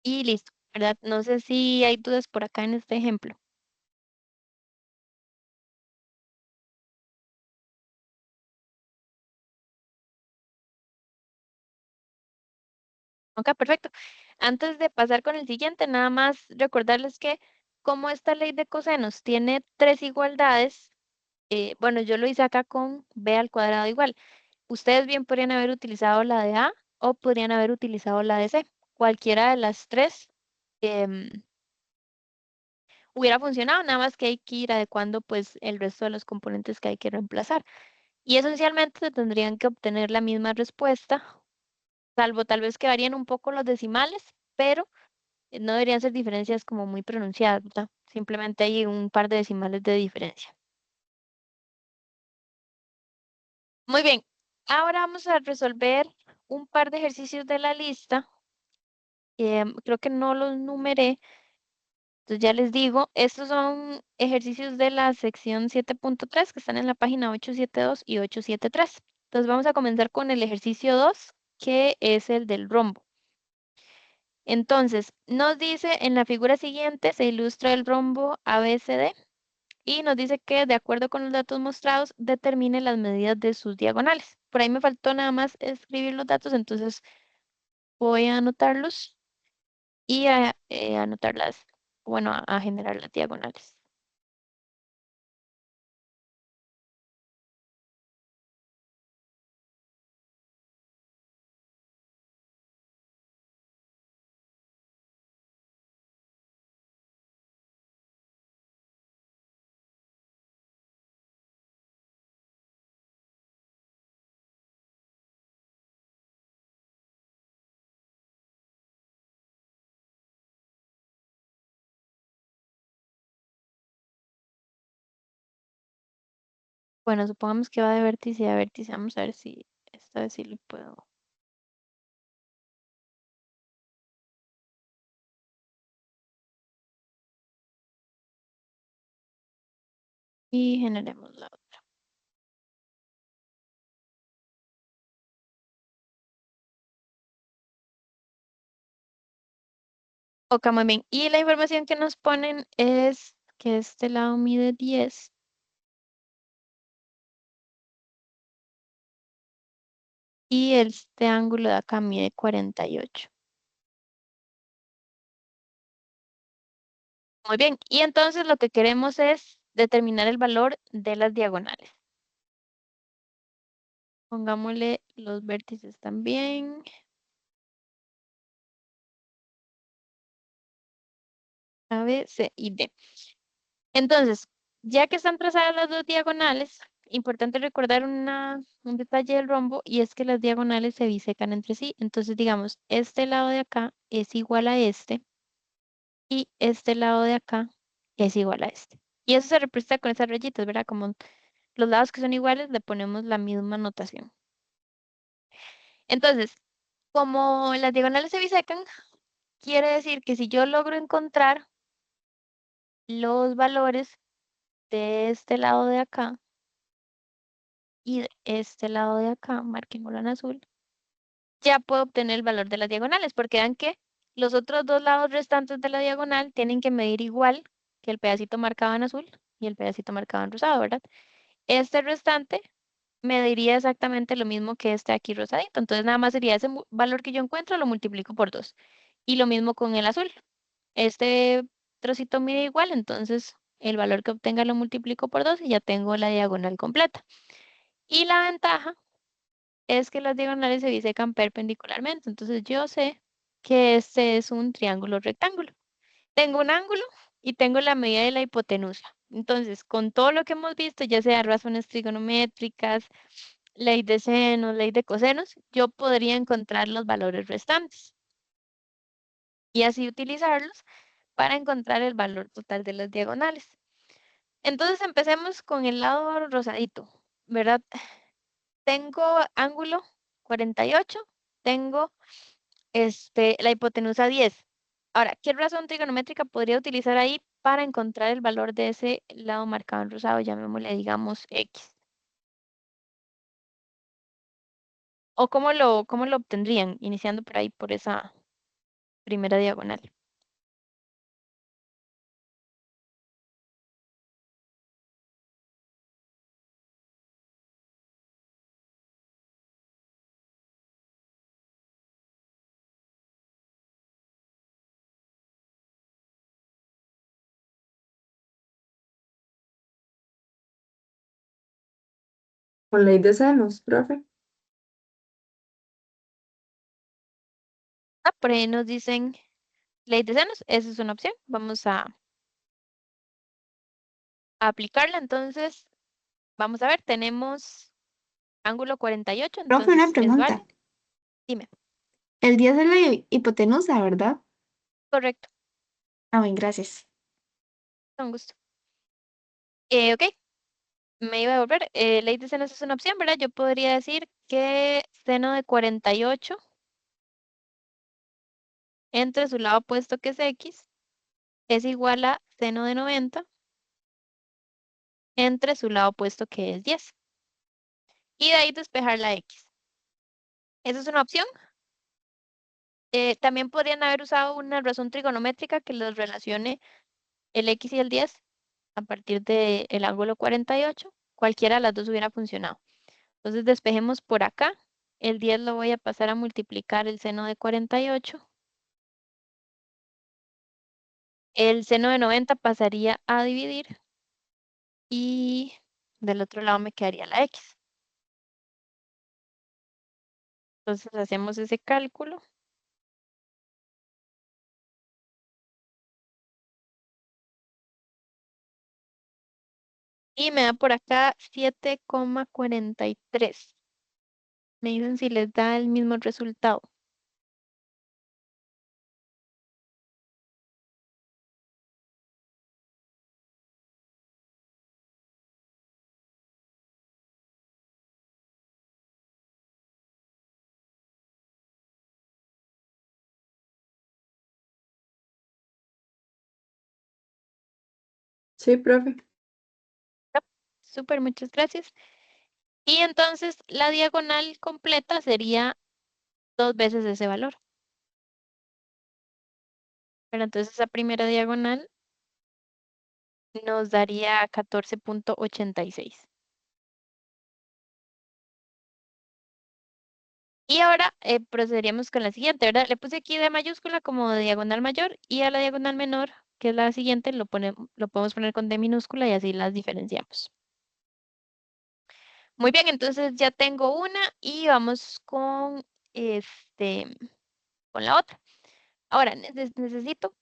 Y listo, ¿verdad? No sé si hay dudas por acá en este ejemplo. Ok, perfecto. Antes de pasar con el siguiente, nada más recordarles que como esta ley de cosenos tiene tres igualdades, bueno, yo lo hice acá con b al cuadrado igual. Ustedes bien podrían haber utilizado la de A o podrían haber utilizado la de C. Cualquiera de las tres em, hubiera funcionado, nada más que hay que ir adecuando pues el resto de los componentes que hay que reemplazar. Y esencialmente tendrían que obtener la misma respuesta, salvo tal vez que varían un poco los decimales, pero no deberían ser diferencias como muy pronunciadas, ¿verdad? Simplemente hay un par de decimales de diferencia. Muy bien, ahora vamos a resolver un par de ejercicios de la lista. Creo que no los numeré, entonces ya les digo, estos son ejercicios de la sección 7.3 que están en la página 872 y 873. Entonces vamos a comenzar con el ejercicio 2, que es el del rombo. Entonces, nos dice en la figura siguiente se ilustra el rombo ABCD y nos dice que de acuerdo con los datos mostrados determine las medidas de sus diagonales. Por ahí me faltó nada más escribir los datos, entonces voy a anotarlos y a anotarlas, bueno, a generar las diagonales. Bueno, supongamos que va de vértice a vértice. Vamos a ver si esta vez sí lo puedo. Y generemos la otra. Ok, muy bien. Y la información que nos ponen es que este lado mide 10 y este ángulo de acá mide 48. Muy bien. Y entonces lo que queremos es determinar el valor de las diagonales. Pongámosle los vértices también. A, B, C y D. Entonces, ya que están trazadas las dos diagonales, importante recordar un detalle del rombo y es que las diagonales se bisecan entre sí. Entonces, digamos, este lado de acá es igual a este y este lado de acá es igual a este. Y eso se representa con esas rayitas, ¿verdad? Como los lados que son iguales, le ponemos la misma notación. Entonces, como las diagonales se bisecan, quiere decir que si yo logro encontrar los valores de este lado de acá y de este lado de acá, marquémoslo en azul, ya puedo obtener el valor de las diagonales, porque vean que los otros dos lados restantes de la diagonal tienen que medir igual que el pedacito marcado en azul y el pedacito marcado en rosado, ¿verdad? Este restante mediría exactamente lo mismo que este aquí rosadito. Entonces nada más sería ese valor que yo encuentro, lo multiplico por 2. Y lo mismo con el azul. Este trocito mide igual, entonces el valor que obtenga lo multiplico por 2 y ya tengo la diagonal completa. Y la ventaja es que las diagonales se bisecan perpendicularmente. Entonces yo sé que este es un triángulo rectángulo. Tengo un ángulo y tengo la medida de la hipotenusa. Entonces, con todo lo que hemos visto, ya sea razones trigonométricas, ley de senos, ley de cosenos, yo podría encontrar los valores restantes y así utilizarlos para encontrar el valor total de las diagonales. Entonces, empecemos con el lado rosadito, ¿verdad? Tengo ángulo 48, tengo la hipotenusa 10. Ahora, ¿qué razón trigonométrica podría utilizar ahí para encontrar el valor de ese lado marcado en rosado? Llamémosle, digamos, X. ¿O cómo lo obtendrían? Iniciando por ahí, por esa primera diagonal. Con ley de senos, profe. Por ahí nos dicen Ley de senos, esa es una opción. Vamos a aplicarla. Entonces, vamos a ver, tenemos ángulo 48, Profe, una entonces es pregunta. válido. Dime, El 10 es la hipotenusa, ¿verdad? correcto, Ah, bien, gracias. con gusto. Ok, me iba a devolver. Ley de senos es una opción, ¿verdad? Yo podría decir que seno de 48 entre su lado opuesto que es x es igual a seno de 90 entre su lado opuesto que es 10. Y de ahí despejar la x. Esa es una opción. También podrían haber usado una razón trigonométrica que los relacione el x y el 10 a partir del ángulo 48. Cualquiera de las dos hubiera funcionado. Entonces despejemos por acá. El 10 lo voy a pasar a multiplicar el seno de 48. El seno de 90 pasaría a dividir y del otro lado me quedaría la x. Entonces hacemos ese cálculo. Y me da por acá 7,43. Me dicen si les da el mismo resultado. Sí, profe. Súper, muchas gracias. Y entonces la diagonal completa sería 2 veces ese valor. Pero entonces esa primera diagonal nos daría 14,86. Y ahora procederíamos con la siguiente, ¿verdad? Le puse aquí D mayúscula como de diagonal mayor y a la diagonal menor, que es la siguiente, lo podemos poner con D minúscula y así las diferenciamos. Muy bien, entonces ya tengo una y vamos con, este, con la otra. Ahora necesito,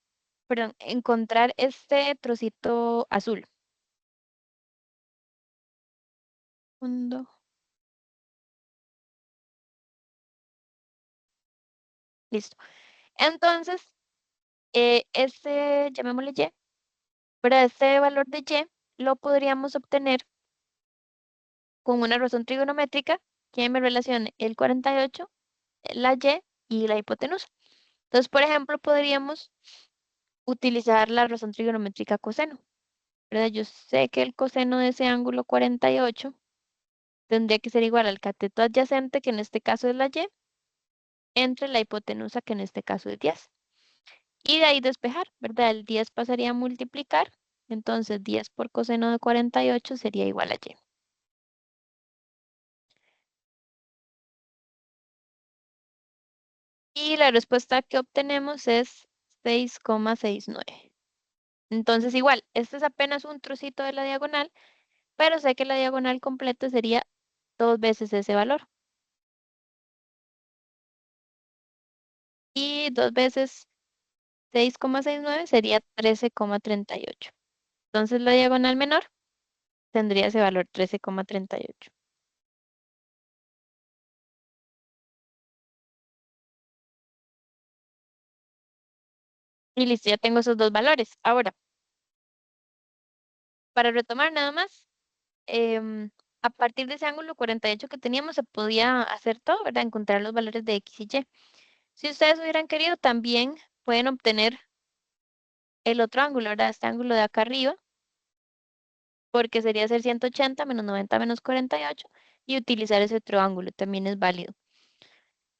perdón, encontrar este trocito azul. Fondo. Listo. Entonces, llamémosle Y, pero este valor de Y lo podríamos obtener con una razón trigonométrica que me relacione el 48, la Y y la hipotenusa. Entonces, por ejemplo, podríamos utilizar la razón trigonométrica coseno, ¿verdad? Yo sé que el coseno de ese ángulo 48 tendría que ser igual al cateto adyacente, que en este caso es la Y, entre la hipotenusa, que en este caso es 10. Y de ahí despejar, ¿verdad? El 10 pasaría a multiplicar, entonces 10 por coseno de 48 sería igual a Y. Y la respuesta que obtenemos es 6,69. Entonces igual, este es apenas un trocito de la diagonal, pero sé que la diagonal completa sería 2 veces ese valor. Y 2 veces 6,69 sería 13,38. Entonces la diagonal menor tendría ese valor 13,38. Y listo, ya tengo esos dos valores. Ahora, para retomar nada más, em, a partir de ese ángulo 48 que teníamos se podía hacer todo, ¿verdad? Encontrar los valores de X y Y. Si ustedes hubieran querido, también pueden obtener el otro ángulo, ¿verdad? Este ángulo de acá arriba, porque sería hacer 180 menos 90 menos 48 y utilizar ese otro ángulo, también es válido.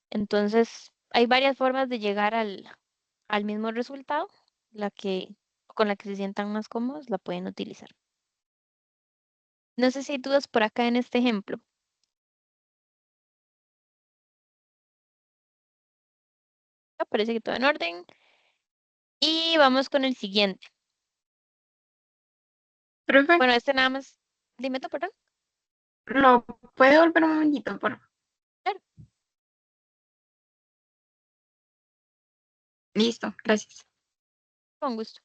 Entonces, hay varias formas de llegar al mismo resultado, con la que se sientan más cómodos, la pueden utilizar. No sé si hay dudas por acá en este ejemplo. Parece que todo en orden. Y vamos con el siguiente. Profe, Bueno, este nada más, dime tú, perdón. ¿lo puede volver un momentito, por favor? Claro. Listo, gracias. Con gusto.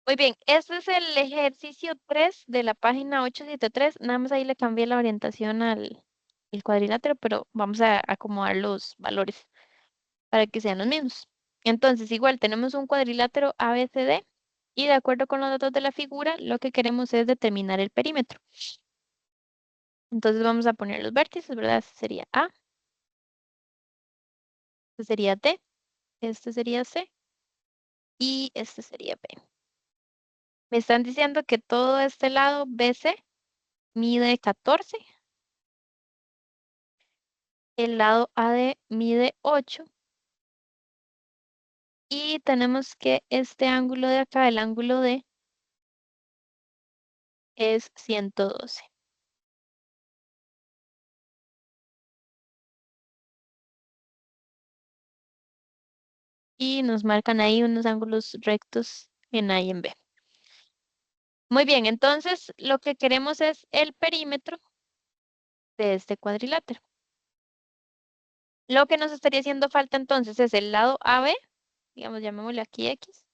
Muy bien, este es el ejercicio 3 de la página 873. Nada más ahí le cambié la orientación al el cuadrilátero, pero vamos a acomodar los valores para que sean los mismos. Entonces, igual tenemos un cuadrilátero ABCD y de acuerdo con los datos de la figura, lo que queremos es determinar el perímetro. Entonces vamos a poner los vértices, ¿verdad? Este sería A, este sería D, este sería C y este sería B. Me están diciendo que todo este lado BC mide 14, el lado AD mide 8 y tenemos que este ángulo de acá, el ángulo D, es 112. Y nos marcan ahí unos ángulos rectos en A y en B. Muy bien, entonces lo que queremos es el perímetro de este cuadrilátero. Lo que nos estaría haciendo falta entonces es el lado AB, digamos, llamémosle aquí X,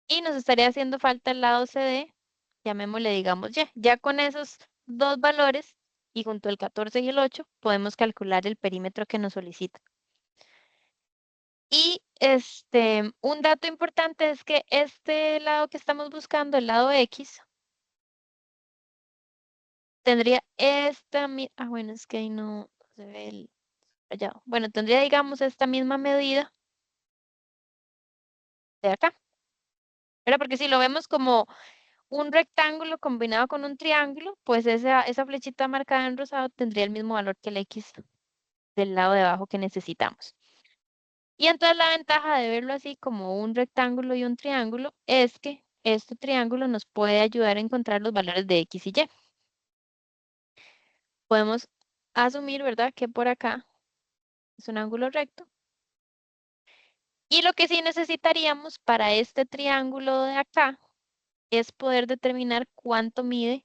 y nos estaría haciendo falta el lado CD, llamémosle, digamos, Y. Ya con esos dos valores y junto al 14 y el 8 podemos calcular el perímetro que nos solicita. Y un dato importante es que este lado que estamos buscando, el lado X, tendría bueno, es que ahí no se ve el rayado. Bueno, tendría, digamos, esta misma medida de acá. ¿Verdad? Porque si lo vemos como un rectángulo combinado con un triángulo, pues esa flechita marcada en rosado tendría el mismo valor que el X del lado de abajo que necesitamos. Y entonces la ventaja de verlo así como un rectángulo y un triángulo es que este triángulo nos puede ayudar a encontrar los valores de X y Y. Podemos asumir, ¿verdad?, que por acá es un ángulo recto. Y lo que sí necesitaríamos para este triángulo de acá es poder determinar cuánto mide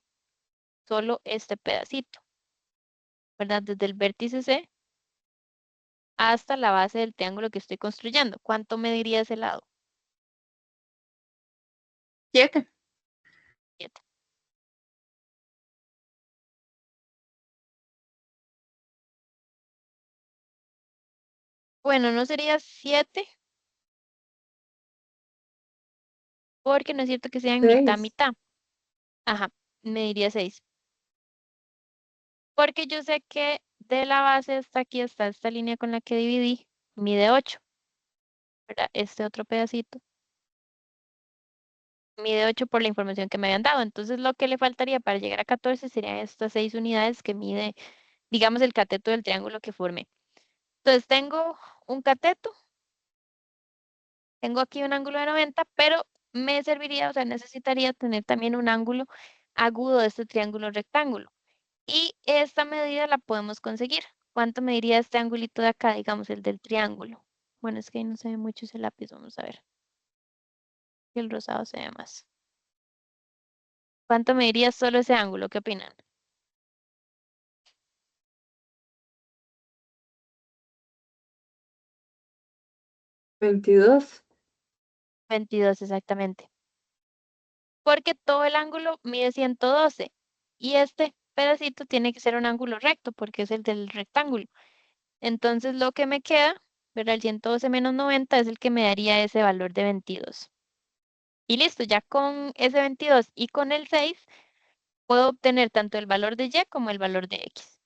solo este pedacito, ¿verdad? Desde el vértice C hasta la base del triángulo que estoy construyendo. ¿Cuánto mediría ese lado? 7. 7. Bueno, no sería 7, porque no es cierto que sean mitad, 6. mitad. Ajá, mediría 6. Porque yo sé que de la base hasta aquí, hasta esta línea con la que dividí, mide 8, ¿verdad? Este otro pedacito mide 8 por la información que me habían dado. Entonces, lo que le faltaría para llegar a 14 serían estas 6 unidades que mide, digamos, el cateto del triángulo que formé. Entonces, tengo un cateto, tengo aquí un ángulo de 90, pero me serviría, o sea, necesitaría tener también un ángulo agudo de este triángulo rectángulo. Y esta medida la podemos conseguir. ¿Cuánto mediría este angulito de acá, digamos, el del triángulo? Bueno, es que ahí no se ve mucho ese lápiz, vamos a ver. Y el rosado se ve más. ¿Cuánto mediría solo ese ángulo? ¿Qué opinan? 22. 22 exactamente. Porque todo el ángulo mide 112 y este pedacito tiene que ser un ángulo recto porque es el del rectángulo. Entonces lo que me queda, ¿verdad? El 112 menos 90 es el que me daría ese valor de 22. Y listo, ya con ese 22 y con el 6 puedo obtener tanto el valor de y como el valor de x.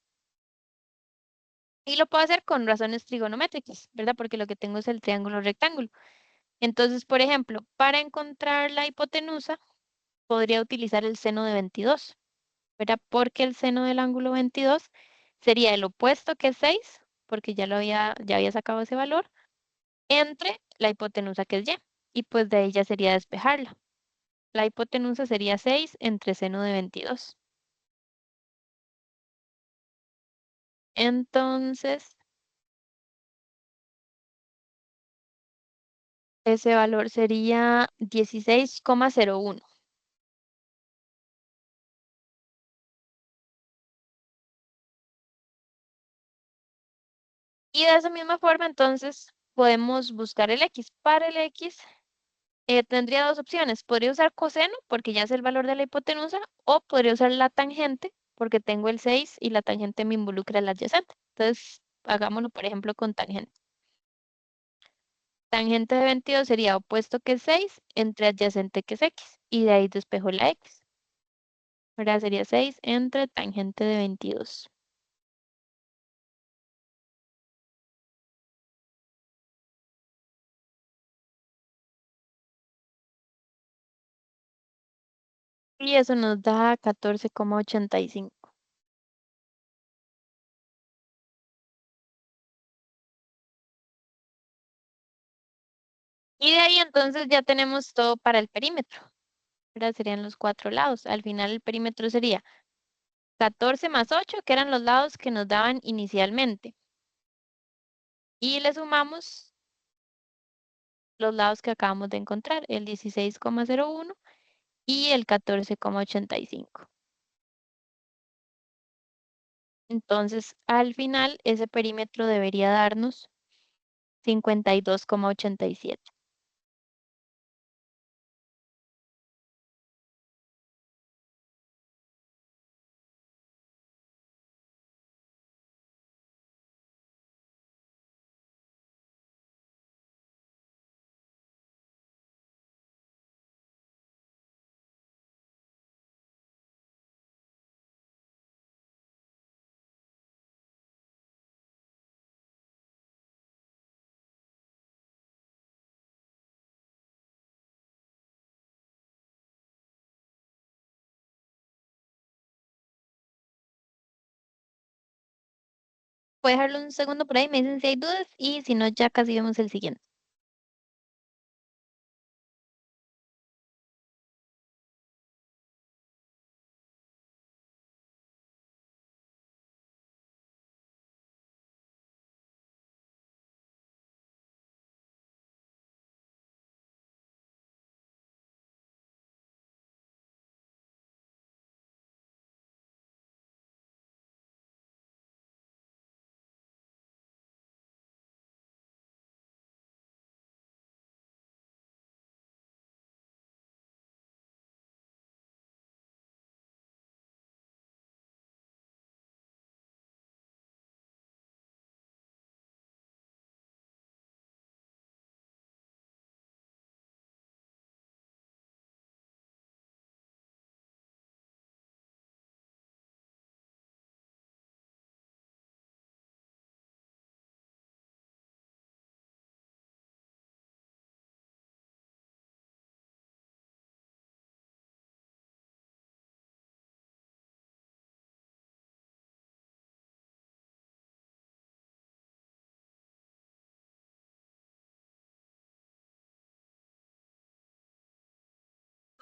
Y lo puedo hacer con razones trigonométricas, ¿verdad? Porque lo que tengo es el triángulo rectángulo. Entonces, por ejemplo, para encontrar la hipotenusa, podría utilizar el seno de 22, ¿verdad? Porque el seno del ángulo 22 sería el opuesto que es 6, porque ya había sacado ese valor, entre la hipotenusa que es y. Y pues de ahí ya sería despejarla. La hipotenusa sería 6 entre seno de 22. Entonces, ese valor sería 16,01. Y de esa misma forma, entonces, podemos buscar el x. Para el x tendría dos opciones. Podría usar coseno porque ya es el valor de la hipotenusa o podría usar la tangente porque tengo el 6 y la tangente me involucra el adyacente. Entonces, hagámoslo, por ejemplo, con tangente. Tangente de 22 sería opuesto que es 6 entre adyacente que es x. Y de ahí despejo la x. Ahora sería 6 entre tangente de 22. Y eso nos da 14,85. Y de ahí entonces ya tenemos todo para el perímetro. Ahora serían los cuatro lados. Al final el perímetro sería 14 más 8, que eran los lados que nos daban inicialmente. Y le sumamos los lados que acabamos de encontrar, el 16,01 y el 14,85. Entonces, al final, ese perímetro debería darnos 52,87. Voy a dejarlo un segundo por ahí, me dicen si hay dudas y si no, ya casi vemos el siguiente.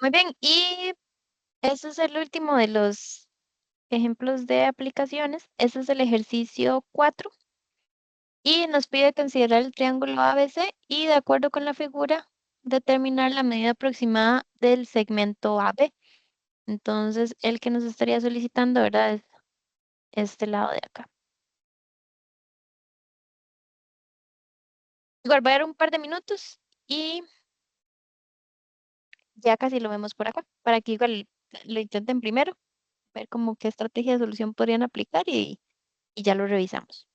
Muy bien, y ese es el último de los ejemplos de aplicaciones. Ese es el ejercicio 4 y nos pide considerar el triángulo ABC y de acuerdo con la figura determinar la medida aproximada del segmento AB. Entonces, el que nos estaría solicitando, ¿verdad? Es este lado de acá. Igual voy a dar un par de minutos y ya casi lo vemos por acá, para que igual lo intenten primero, ver como qué estrategia de solución podrían aplicar y ya lo revisamos.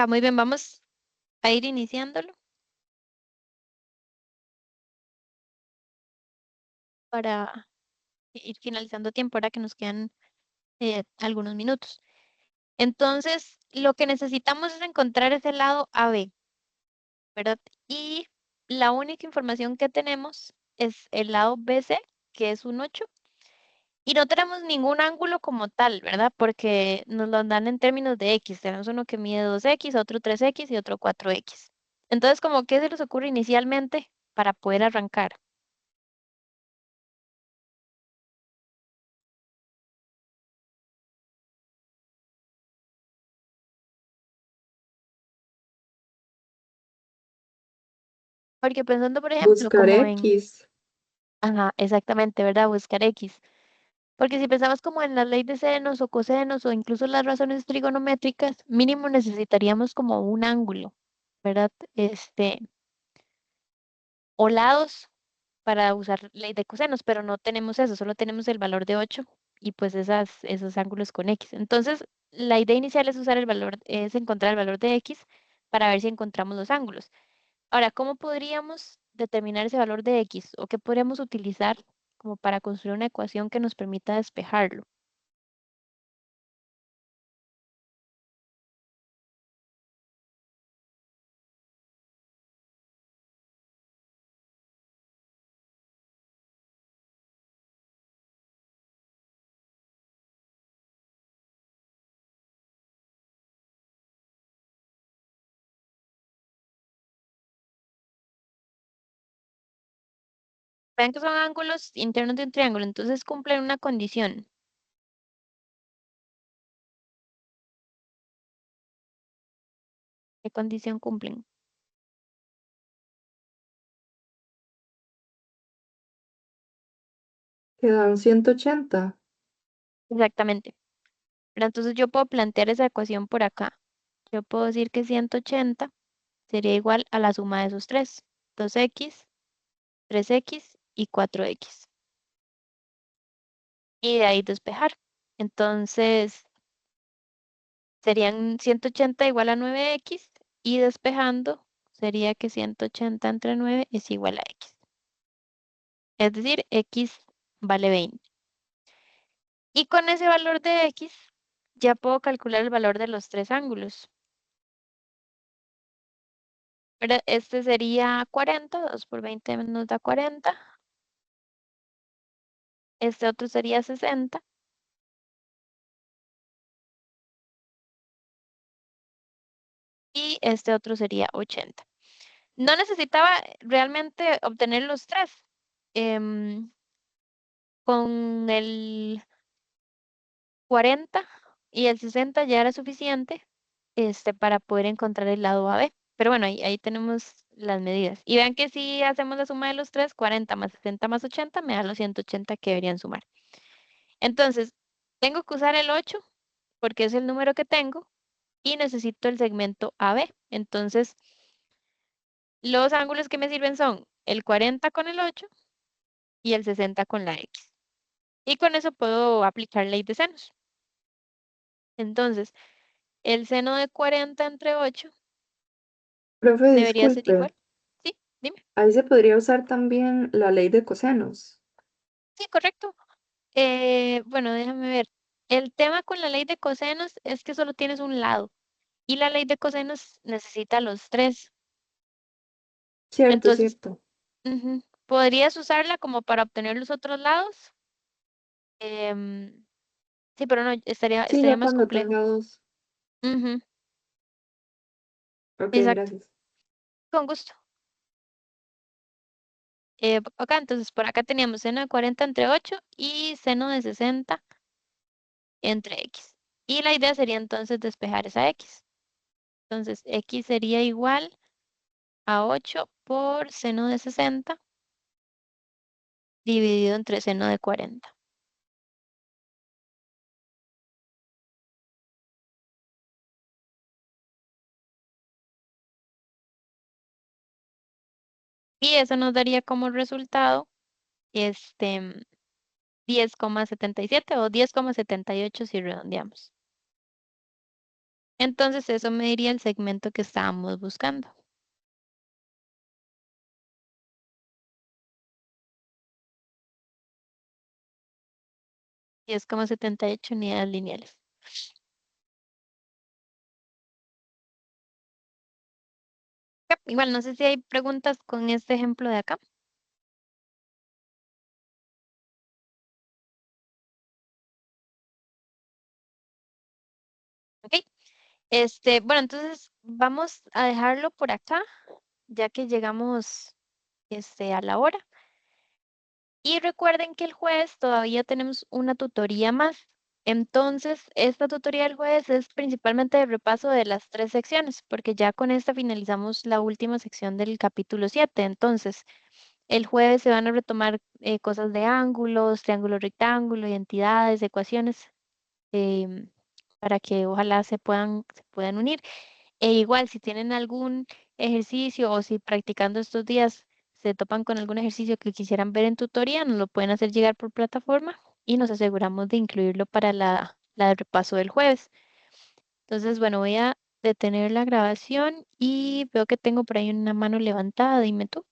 Está muy bien, vamos a ir iniciándolo para ir finalizando tiempo, ahora que nos quedan algunos minutos. Entonces, lo que necesitamos es encontrar ese lado AB, ¿verdad? Y la única información que tenemos es el lado BC, que es un 8, y no tenemos ningún ángulo como tal, ¿verdad? Porque nos lo dan en términos de X. Tenemos uno que mide 2X, otro 3X y otro 4X. Entonces, ¿como qué se les ocurre inicialmente para poder arrancar? Porque pensando, por ejemplo, Buscar como en, X. ajá, exactamente, ¿verdad? Buscar X. Porque si pensamos como en la ley de senos o cosenos o incluso las razones trigonométricas, mínimo necesitaríamos como un ángulo, ¿verdad? O lados para usar ley de cosenos, pero no tenemos eso, solo tenemos el valor de 8 y pues esos ángulos con X. Entonces, la idea inicial es usar el valor, es encontrar el valor de X para ver si encontramos los ángulos. Ahora, ¿cómo podríamos determinar ese valor de X o qué podríamos utilizar como para construir una ecuación que nos permita despejarlo? Vean que son ángulos internos de un triángulo, entonces cumplen una condición. ¿Qué condición cumplen? Quedan 180. Exactamente. Pero entonces yo puedo plantear esa ecuación por acá. Yo puedo decir que 180 sería igual a la suma de esos tres. 2X, 3X y 4X. Y de ahí despejar. Entonces serían 180 igual a 9X y despejando sería que 180 entre 9 es igual a X. Es decir, X vale 20. Y con ese valor de X ya puedo calcular el valor de los tres ángulos. ¿Verdad? Este sería 40, 2 por 20 nos da 40. Este otro sería 60 y este otro sería 80. No necesitaba realmente obtener los tres. Em, con el 40 y el 60 ya era suficiente para poder encontrar el lado AB. Pero bueno, ahí tenemos las medidas. Y vean que si hacemos la suma de los tres, 40 más 60 más 80 me da los 180 que deberían sumar. Entonces, tengo que usar el 8 porque es el número que tengo y necesito el segmento AB. Entonces, los ángulos que me sirven son el 40 con el 8 y el 60 con la X. Y con eso puedo aplicar ley de senos. Entonces, el seno de 40 entre 8 Profe, debería ser disculpe. igual. Sí, dime. Ahí se podría usar también la ley de cosenos. Sí, correcto. Bueno, déjame ver. El tema con la ley de cosenos es que solo tienes un lado y la ley de cosenos necesita los tres. Cierto, Entonces, cierto. podrías usarla como para obtener los otros lados. Em, sí, pero no, Sí, estaría ya más cuando complejo. tenga dos. Ujú, Ok, exacto, gracias. con gusto. Acá, entonces, por acá teníamos seno de 40 entre 8 y seno de 60 entre X. Y la idea sería entonces despejar esa X. Entonces, X sería igual a 8 por seno de 60 dividido entre seno de 40. Y eso nos daría como resultado este 10,77 o 10,78 si redondeamos. Entonces eso me diría el segmento que estábamos buscando. Y es como 78 unidades lineales. Igual, no sé si hay preguntas con este ejemplo de acá. Ok. Bueno, entonces vamos a dejarlo por acá, ya que llegamos a la hora. Y recuerden que el jueves todavía tenemos una tutoría más. Entonces, esta tutoría del jueves es principalmente el repaso de las 3 secciones, porque ya con esta finalizamos la última sección del capítulo 7. Entonces, el jueves se van a retomar cosas de ángulos, triángulo rectángulo, identidades, ecuaciones, em, para que ojalá se puedan unir. E igual, si tienen algún ejercicio o si practicando estos días se topan con algún ejercicio que quisieran ver en tutoría, nos lo pueden hacer llegar por plataforma y nos aseguramos de incluirlo para la de repaso del jueves. Entonces, bueno, voy a detener la grabación y veo que tengo por ahí una mano levantada. Dime tú.